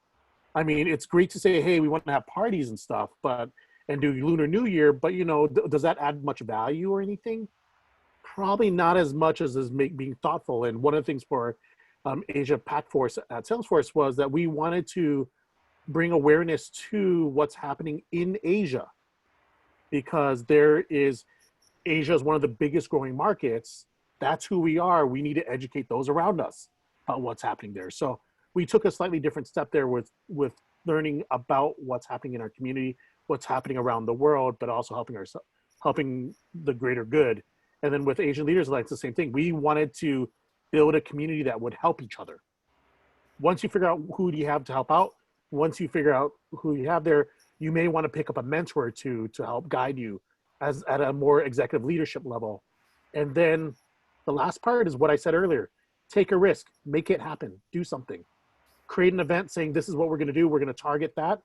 I mean, it's great to say, hey, we want to have parties and stuff, and do Lunar New Year, but you know, does that add much value or anything? Probably not as much as being thoughtful. And one of the things for Asia Pac Force at Salesforce was that we wanted to bring awareness to what's happening in Asia, because Asia is one of the biggest growing markets. That's who we are. We need to educate those around us about what's happening there. So we took a slightly different step there with learning about what's happening in our community, what's happening around the world, but also helping the greater good. And then with Asian Leaders Alliance, the same thing. We wanted to build a community that would help each other. Once you figure out who do you have to help out, once you figure out who you have there, you may want to pick up a mentor to help guide you as at a more executive leadership level. And then the last part is what I said earlier. Take a risk, make it happen, do something. Create an event saying this is what we're going to do. We're going to target that.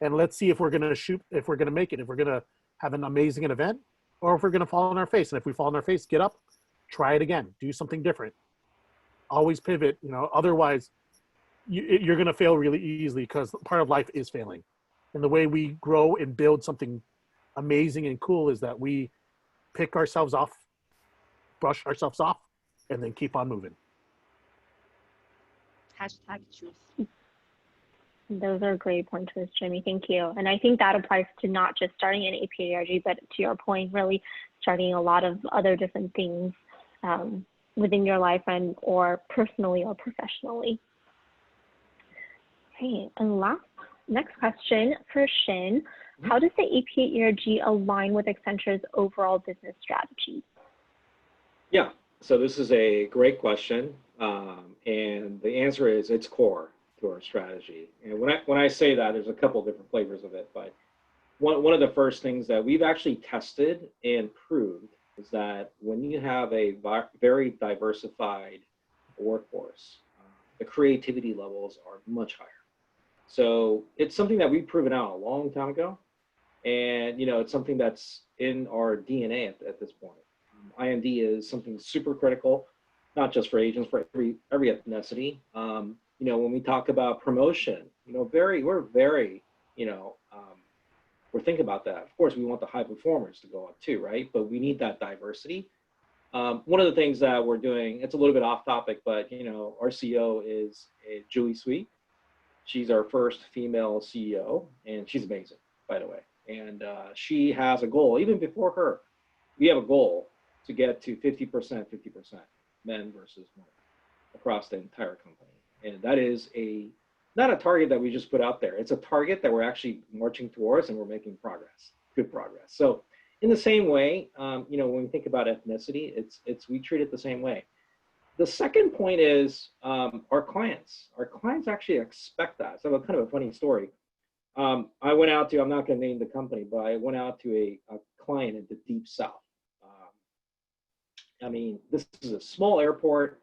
And let's see if we're going to make it, if we're going to have an amazing event, or if we're going to fall on our face. And if we fall on our face, get up, try it again, do something different. Always pivot, you know, otherwise you're going to fail really easily, because part of life is failing. And the way we grow and build something amazing and cool is that we pick ourselves off, brush ourselves off, and then keep on moving. Hashtag truth. Those are great pointers, Jimmy. Thank you. And I think that applies to not just starting an APA ERG, but to your point, really starting a lot of other different things within your life or personally or professionally. Okay, and next question for Shin. How does the APA ERG align with Accenture's overall business strategy? Yeah, so this is a great question. And the answer is it's core to our strategy. And when I say that, there's a couple different flavors of it, but one of the first things that we've actually tested and proved is that when you have a very diversified workforce, the creativity levels are much higher. So it's something that we've proven out a long time ago. And, you know, it's something that's in our DNA at this point. IND is something super critical, not just for Asians, for every ethnicity. You know, when we talk about promotion, you know, we're very, you know, we're thinking about that. Of course, we want the high performers to go up too, right? But we need that diversity. One of the things that we're doing, it's a little bit off topic, but, you know, our CEO is Julie Sweet. She's our first female CEO, and she's amazing, by the way. And she has a goal, even before her, we have a goal to get to 50%, 50% men versus women across the entire company. And that is not a target that we just put out there. It's a target that we're actually marching towards, and we're making progress, good progress. So in the same way, you know, when we think about ethnicity, we treat it the same way. The second point is our clients. Our clients actually expect that. So kind of a funny story. I went out to, I'm not going to name the company, but I went out to a client in the Deep South. I mean, this is a small airport.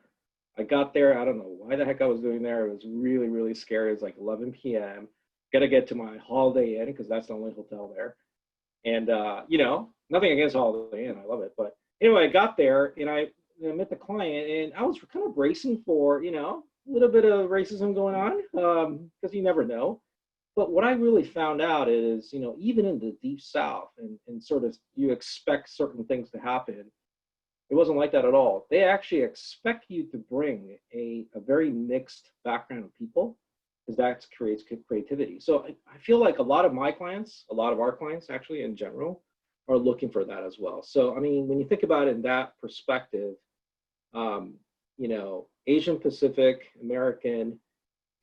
I got there. I don't know why the heck I was doing there. It was really, really scary. It was like 11 p.m. Got to get to my Holiday Inn because that's the only hotel there. And, you know, nothing against Holiday Inn. I love it. But anyway, I got there and I met the client, and I was kind of bracing for, you know, a little bit of racism going on because you never know. But what I really found out is, you know, even in the Deep South and sort of you expect certain things to happen, it wasn't like that at all. They actually expect you to bring a very mixed background of people, because that creates creativity. So I feel like a lot of my clients, a lot of our clients actually in general, are looking for that as well. So, I mean, when you think about it in that perspective, you know, Asian Pacific, American,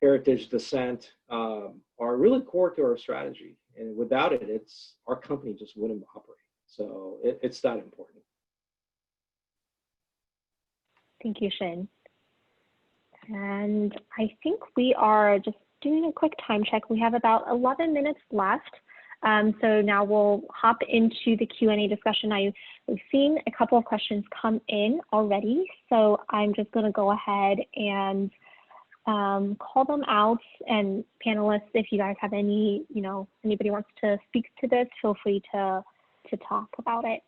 heritage, descent are really core to our strategy. And without it, our company just wouldn't operate. So it's that important. Thank you, Shin. And I think we are just doing a quick time check. We have about 11 minutes left. So now we'll hop into the Q&A discussion. We've seen a couple of questions come in already. So I'm just going to go ahead and call them out. And panelists, if you guys have any, you know, anybody wants to speak to this, feel free to talk about it.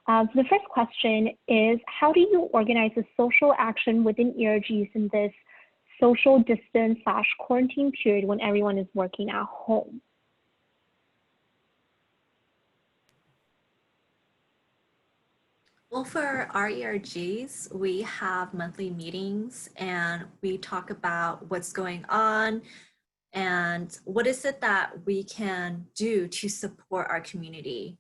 So the first question is, how do you organize a social action within ERGs in this social distance / quarantine period when everyone is working at home? Well, for our ERGs, we have monthly meetings and we talk about what's going on and what is it that we can do to support our community.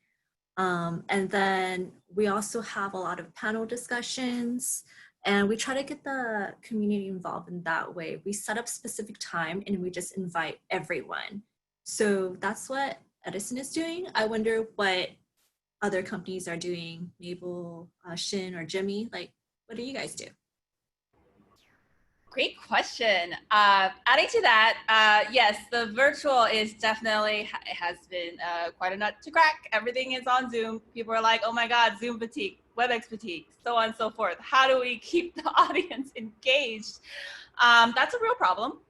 And then we also have a lot of panel discussions and we try to get the community involved in that way. We set up specific time and we just invite everyone. So that's what Edison is doing. I wonder what other companies are doing, Mabel, Shin, or Jimmy. Like, what do you guys do? Great question. Adding to that, yes, the virtual is definitely, it has been quite a nut to crack. Everything is on Zoom. People are like, oh my God, Zoom fatigue, WebEx fatigue, so on and so forth. How do we keep the audience engaged? That's a real problem.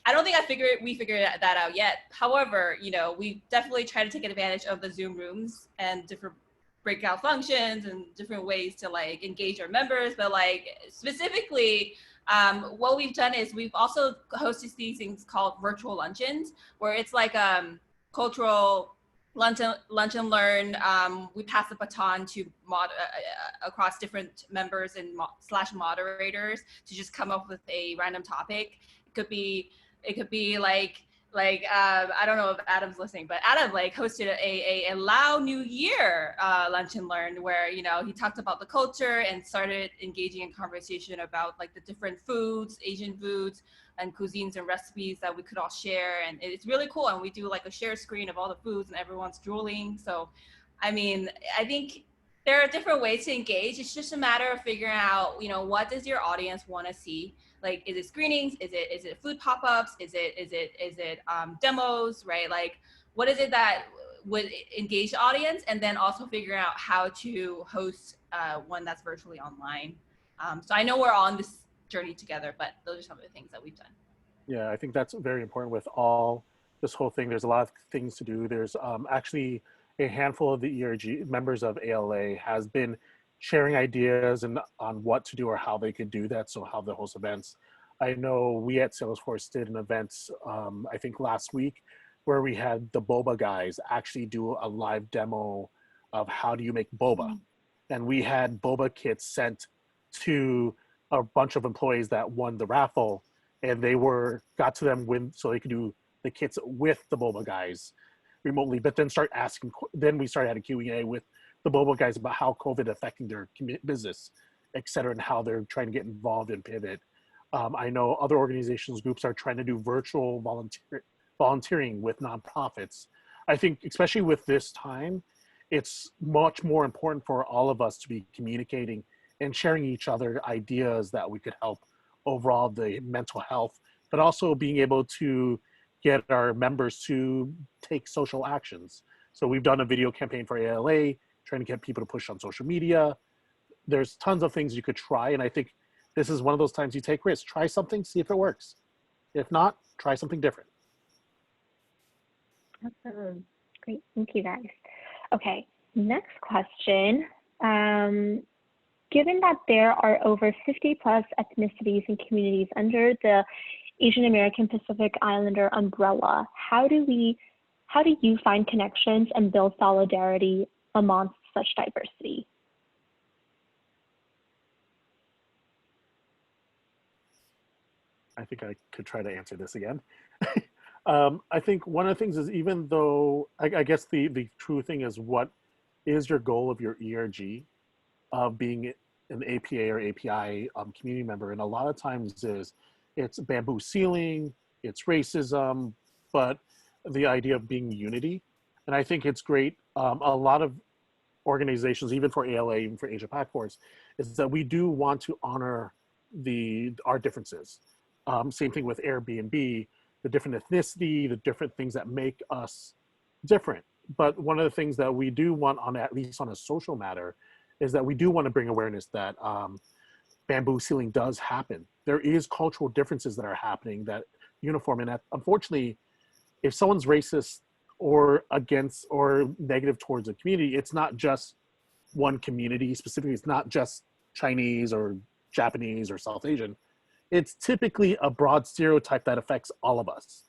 I don't think we figured that out yet. However, you know, we definitely try to take advantage of the Zoom rooms and different breakout functions and different ways to like engage our members. But like specifically, what we've done is we've also hosted these things called virtual luncheons, where it's like cultural lunch and learn. We pass the baton to across different members and / moderators to just come up with a random topic. It could be like I don't know if Adam's listening, but Adam like hosted a Lao New Year lunch and learn where, you know, he talked about the culture and started engaging in conversation about like the different foods, Asian foods and cuisines and recipes that we could all share. And it's really cool. And we do like a share screen of all the foods and everyone's drooling. So, I mean, I think there are different ways to engage. It's just a matter of figuring out, you know, what does your audience want to see? Like, is it screenings? Is it food pop-ups? Is it demos, right? Like, what is it that would engage the audience? And then also figuring out how to host one that's virtually online. So I know we're on this journey together, but those are some of the things that we've done. Yeah, I think that's very important with all this whole thing. There's a lot of things to do. There's actually a handful of the ERG members of ALA has been sharing ideas and on what to do or how they could do that. So how to host events. I know we at Salesforce did an event, I think last week, where we had the boba guys actually do a live demo of how do you make boba. And we had boba kits sent to a bunch of employees that won the raffle, and they got to them so they could do the kits with the boba guys remotely, but then then we started having a Q&A with the boba guys about how COVID affecting their business, et cetera, and how they're trying to get involved and pivot. I know other organizations, groups are trying to do virtual volunteering with nonprofits. I think, especially with this time, it's much more important for all of us to be communicating and sharing each other ideas that we could help overall the mental health, but also being able to get our members to take social actions. So we've done a video campaign for ALA, trying to get people to push on social media. There's tons of things you could try. And I think this is one of those times you take risks. Try something, see if it works. If not, try something different. Awesome. Great, thank you guys. Okay, next question. Given that there are over 50 plus ethnicities and communities under the Asian American Pacific Islander umbrella, how do you find connections and build solidarity amongst such diversity? I think I could try to answer this again. I think one of the things is, even though, I guess the true thing is, what is your goal of your ERG of being an APA or API community member? And a lot of times it's bamboo ceiling, it's racism, but the idea of being unity. And I think it's great. A lot of organizations, even for ALA, even for Asia Pac Force, is that we do want to honor our differences. Same thing with Airbnb, the different ethnicity, the different things that make us different. But one of the things that we do want, at least on a social matter, is that we do want to bring awareness that bamboo ceiling does happen. There is cultural differences that are happening that uniform, and that, unfortunately, if someone's racist or against or negative towards a community, it's not just one community specifically. It's not just Chinese or Japanese or South Asian. It's typically a broad stereotype that affects all of us.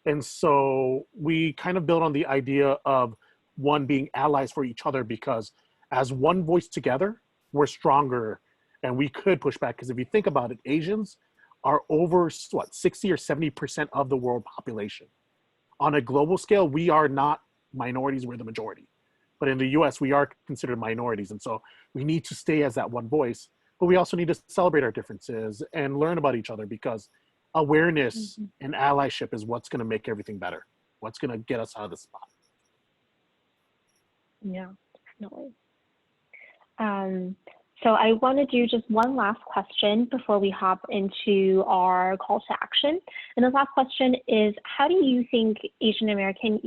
And so we kind of build on the idea of one being allies for each other, because as one voice together, we're stronger and we could push back. Because if you think about it, Asians are over what, 60 or 70% of the world population. On a global scale, we are not minorities, we're the majority. But in the US, we are considered minorities. And so we need to stay as that one voice, but we also need to celebrate our differences and learn about each other, because awareness and allyship is what's gonna make everything better. What's gonna get us out of this spot. Yeah, definitely. So I want to do just one last question before we hop into our call to action. And the last question is, how do you think Asian American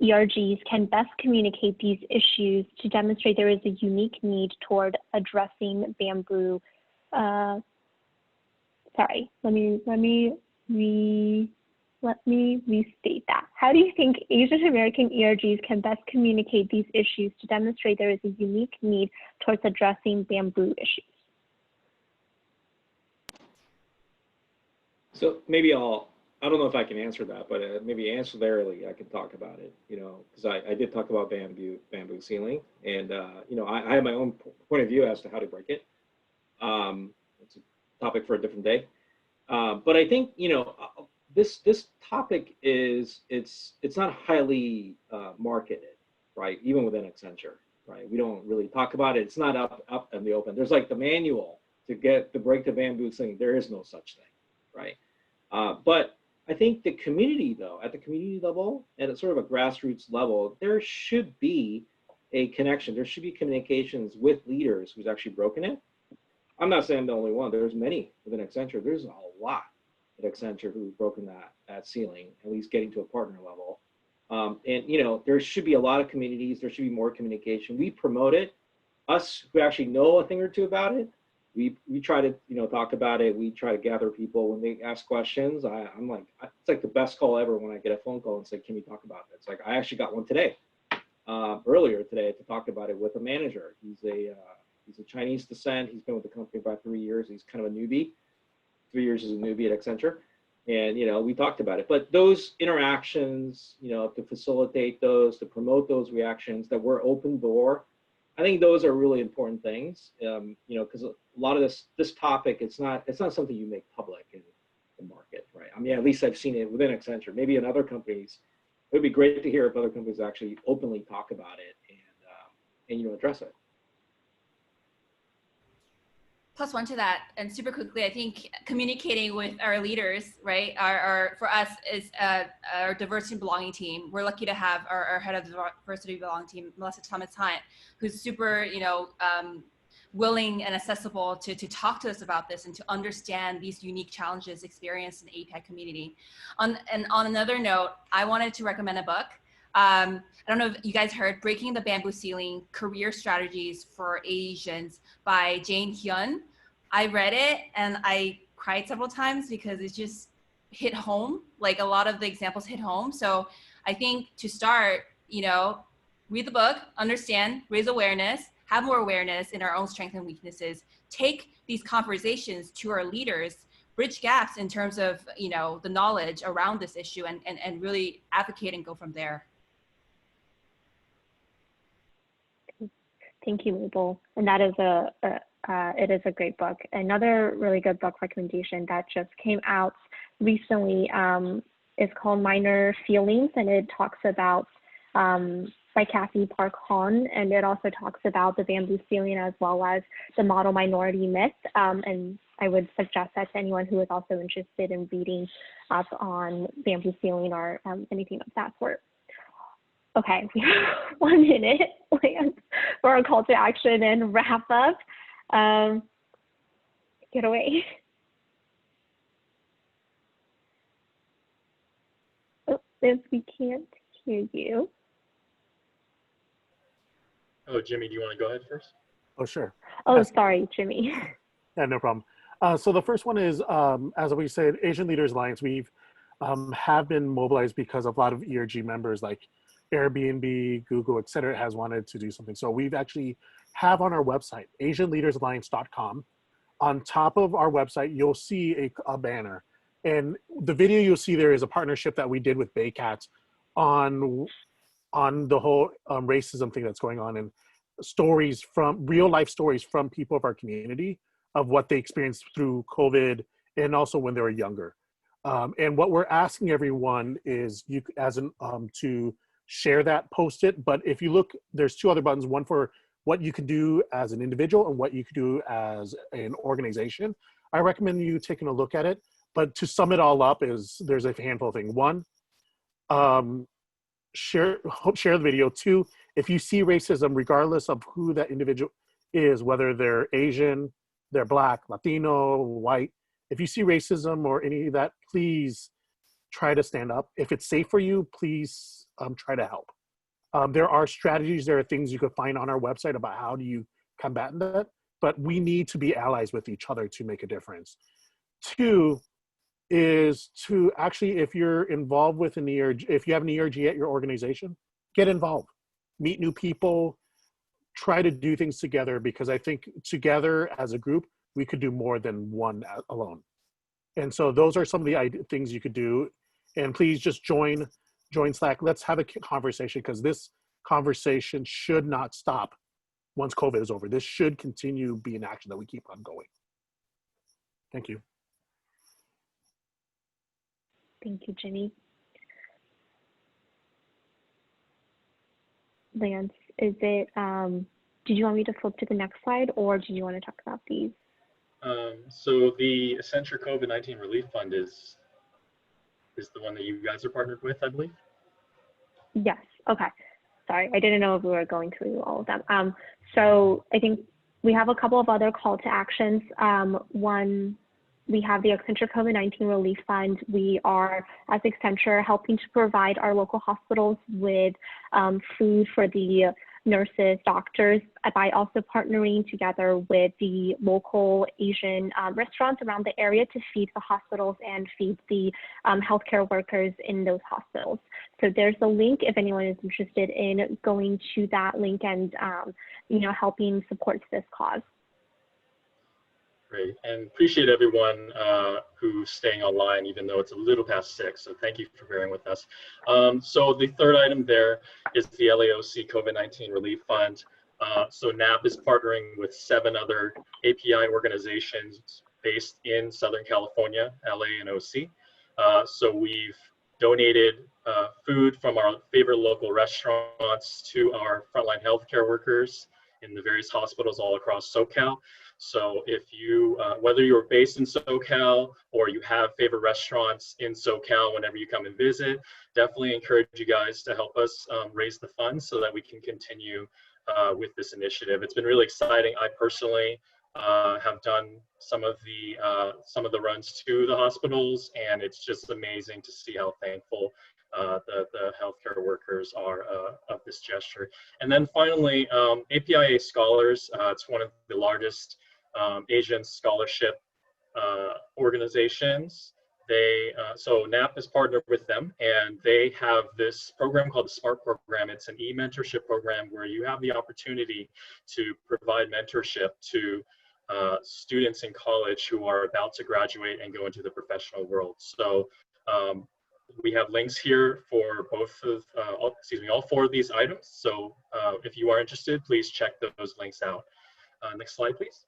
ERGs can best communicate these issues to demonstrate there is a unique need toward addressing bamboo? Sorry, let me restate that. How do you think Asian American ERGs can best communicate these issues to demonstrate there is a unique need towards addressing bamboo issues? So maybe I don't know if I can answer that, but maybe ancillarily I can talk about it, you know, because I did talk about bamboo ceiling, and, you know, I have my own point of view as to how to break it. It's a topic for a different day. But I think, you know, this topic is, it's not highly marketed, right? Even within Accenture, right? We don't really talk about it. It's not up in the open. There's like the manual to break the bamboo thing. There is no such thing, right? But I think the community, though, at the community level and at sort of a grassroots level, there should be a connection. There should be communications with leaders who's actually broken it. I'm not saying I'm the only one. There's many within Accenture. There's a lot at Accenture who've broken that ceiling, at least getting to a partner level. And, you know, there should be a lot of communities. There should be more communication. We promote it. Us who actually know a thing or two about it, we try to, you know, talk about it. We try to gather people when they ask questions. I'm like, it's like the best call ever when I get a phone call and say, can we talk about this? Like, I actually got one today, earlier today, to talk about it with a manager. He's a Chinese descent. He's been with the company about 3 years. He's kind of a newbie. 3 years as a newbie at Accenture. And, you know, we talked about it, but those interactions, you know, to facilitate those, to promote those reactions, that we're open door, I think those are really important things, you know, because a lot of this topic, it's not something you make public in the market, right? I mean, at least I've seen it within Accenture. Maybe in other companies, it would be great to hear if other companies actually openly talk about it and you know, address it. Plus one to that, and super quickly, I think communicating with our leaders, right, for us is our diversity and belonging team. We're lucky to have our head of the diversity and belonging team, Melissa Thomas-Hunt, who's super, you know, willing and accessible to talk to us about this and to understand these unique challenges experienced in the APAC community. And on another note, I wanted to recommend a book. I don't know if you guys heard Breaking the Bamboo Ceiling, Career Strategies for Asians by Jane Hyun. I read it and I cried several times because it just hit home. Like, a lot of the examples hit home. So I think to start, you know, read the book, understand, raise awareness, have more awareness in our own strengths and weaknesses, take these conversations to our leaders, bridge gaps in terms of, you know, the knowledge around this issue, and really advocate and go from there. Thank you, Mabel. And that is it is a great book. Another really good book recommendation that just came out recently is called Minor Feelings, and it talks about, by Kathy Park Hahn, and it also talks about the bamboo ceiling as well as the model minority myth. And I would suggest that to anyone who is also interested in reading up on bamboo ceiling or anything of that sort. Okay, we have 1 minute for our call to action and wrap up. Get away. Oh, if we can't hear you. Oh, Jimmy, do you want to go ahead first? Oh, sure. Oh, sorry, Jimmy. Yeah, no problem. So the first one is, as we said, Asian Leaders Alliance. We've have been mobilized because of a lot of ERG members, like Airbnb, Google, et cetera, has wanted to do something. So we've actually have on our website, asianleadersalliance.com. On top of our website, you'll see a banner. And the video you'll see there is a partnership that we did with Baycat on the whole racism thing that's going on, and stories from real life stories from people of our community of what they experienced through COVID and also when they were younger. And what we're asking everyone is to share that, post it. But if you look, there's two other buttons, one for what you can do as an individual and what you can do as an organization. I recommend you taking a look at it. But to sum it all up, there's a handful of things. One, share the video. Two, if you see racism, regardless of who that individual is, whether they're Asian, they're Black, Latino, white, if you see racism or any of that, please try to stand up. If it's safe for you, please try to help. There are strategies, there are things you could find on our website about how do you combat that, but we need to be allies with each other to make a difference. Two is to actually, if you're involved with an ERG, if you have an ERG at your organization, get involved, meet new people, try to do things together, because I think together as a group, we could do more than one alone. And so those are some of the things you could do. And please just join Slack. Let's have a conversation, because this conversation should not stop once COVID is over. This should continue being action that we keep on going. Thank you. Thank you, Jimmy. Lance, is it, did you want me to flip to the next slide, or do you want to talk about these? So the Accenture COVID-19 Relief Fund is the one that you guys are partnered with, I believe? Yes, okay. Sorry, I didn't know if we were going through all of them. So I think we have a couple of other call to actions. One, we have the Accenture COVID-19 Relief Fund. We are, as Accenture, helping to provide our local hospitals with food for the nurses, doctors, by also partnering together with the local Asian restaurants around the area to feed the hospitals and feed the healthcare workers in those hospitals. So there's a link if anyone is interested in going to that link and helping support this cause. Great, and appreciate everyone who's staying online, even though it's a little past 6. So thank you for bearing with us. So the third item there is the LAOC COVID-19 Relief Fund. So NAAAP is partnering with 7 other API organizations based in Southern California, LA and OC. So we've donated food from our favorite local restaurants to our frontline healthcare workers in the various hospitals all across SoCal. So if you, whether you're based in SoCal or you have favorite restaurants in SoCal, whenever you come and visit, definitely encourage you guys to help us raise the funds so that we can continue with this initiative. It's been really exciting. I personally have done some of the runs to the hospitals, and it's just amazing to see how thankful the healthcare workers are of this gesture. And then finally, APIA Scholars, it's one of the largest Asian scholarship organizations. So NAAAP is partnered with them, and they have this program called the SMART program. It's an e-mentorship program where you have the opportunity to provide mentorship to students in college who are about to graduate and go into the professional world. So we have links here for both of, all 4 of these items. So if you are interested, please check those links out. Next slide, please.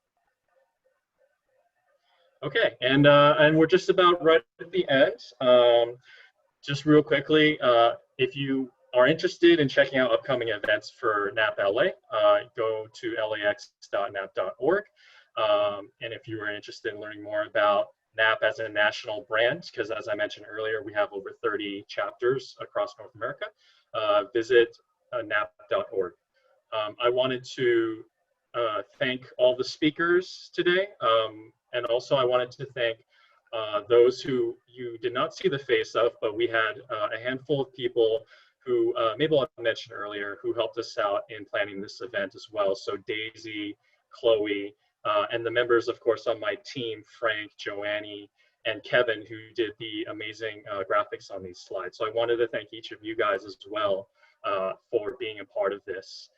Okay, and we're just about right at the end. Just real quickly, if you are interested in checking out upcoming events for NAAAP-LA, go to lax.naap.org. And if you are interested in learning more about NAAP as a national brand, because as I mentioned earlier, we have over 30 chapters across North America, visit naap.org. I wanted to thank all the speakers today. And also I wanted to thank those who you did not see the face of, but we had a handful of people who Mabel mentioned earlier, who helped us out in planning this event as well. So Daisy, Chloe, and the members, of course, on my team, Frank, Joanne, and Kevin, who did the amazing graphics on these slides. So I wanted to thank each of you guys as well for being a part of this.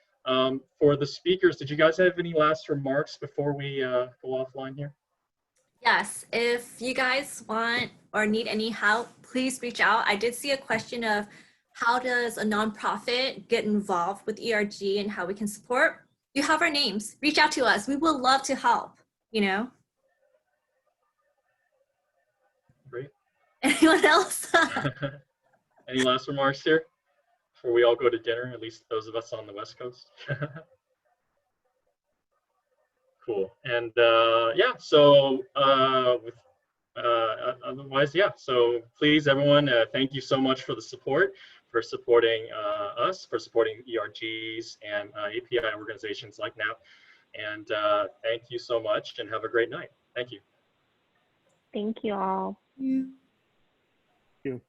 For the speakers, did you guys have any last remarks before we go offline here? Yes, if you guys want or need any help, please reach out. I did see a question of how does a nonprofit get involved with ERG and how we can support. You have our names. Reach out to us. We would love to help, you know. Great. Anyone else? Any last remarks here before we all go to dinner, at least those of us on the West Coast? Cool. And yeah, so otherwise, yeah, so please, everyone, thank you so much for the support, for supporting us, for supporting ERGs and API organizations like NAAAP. And thank you so much and have a great night. Thank you. Thank you all. Thank you.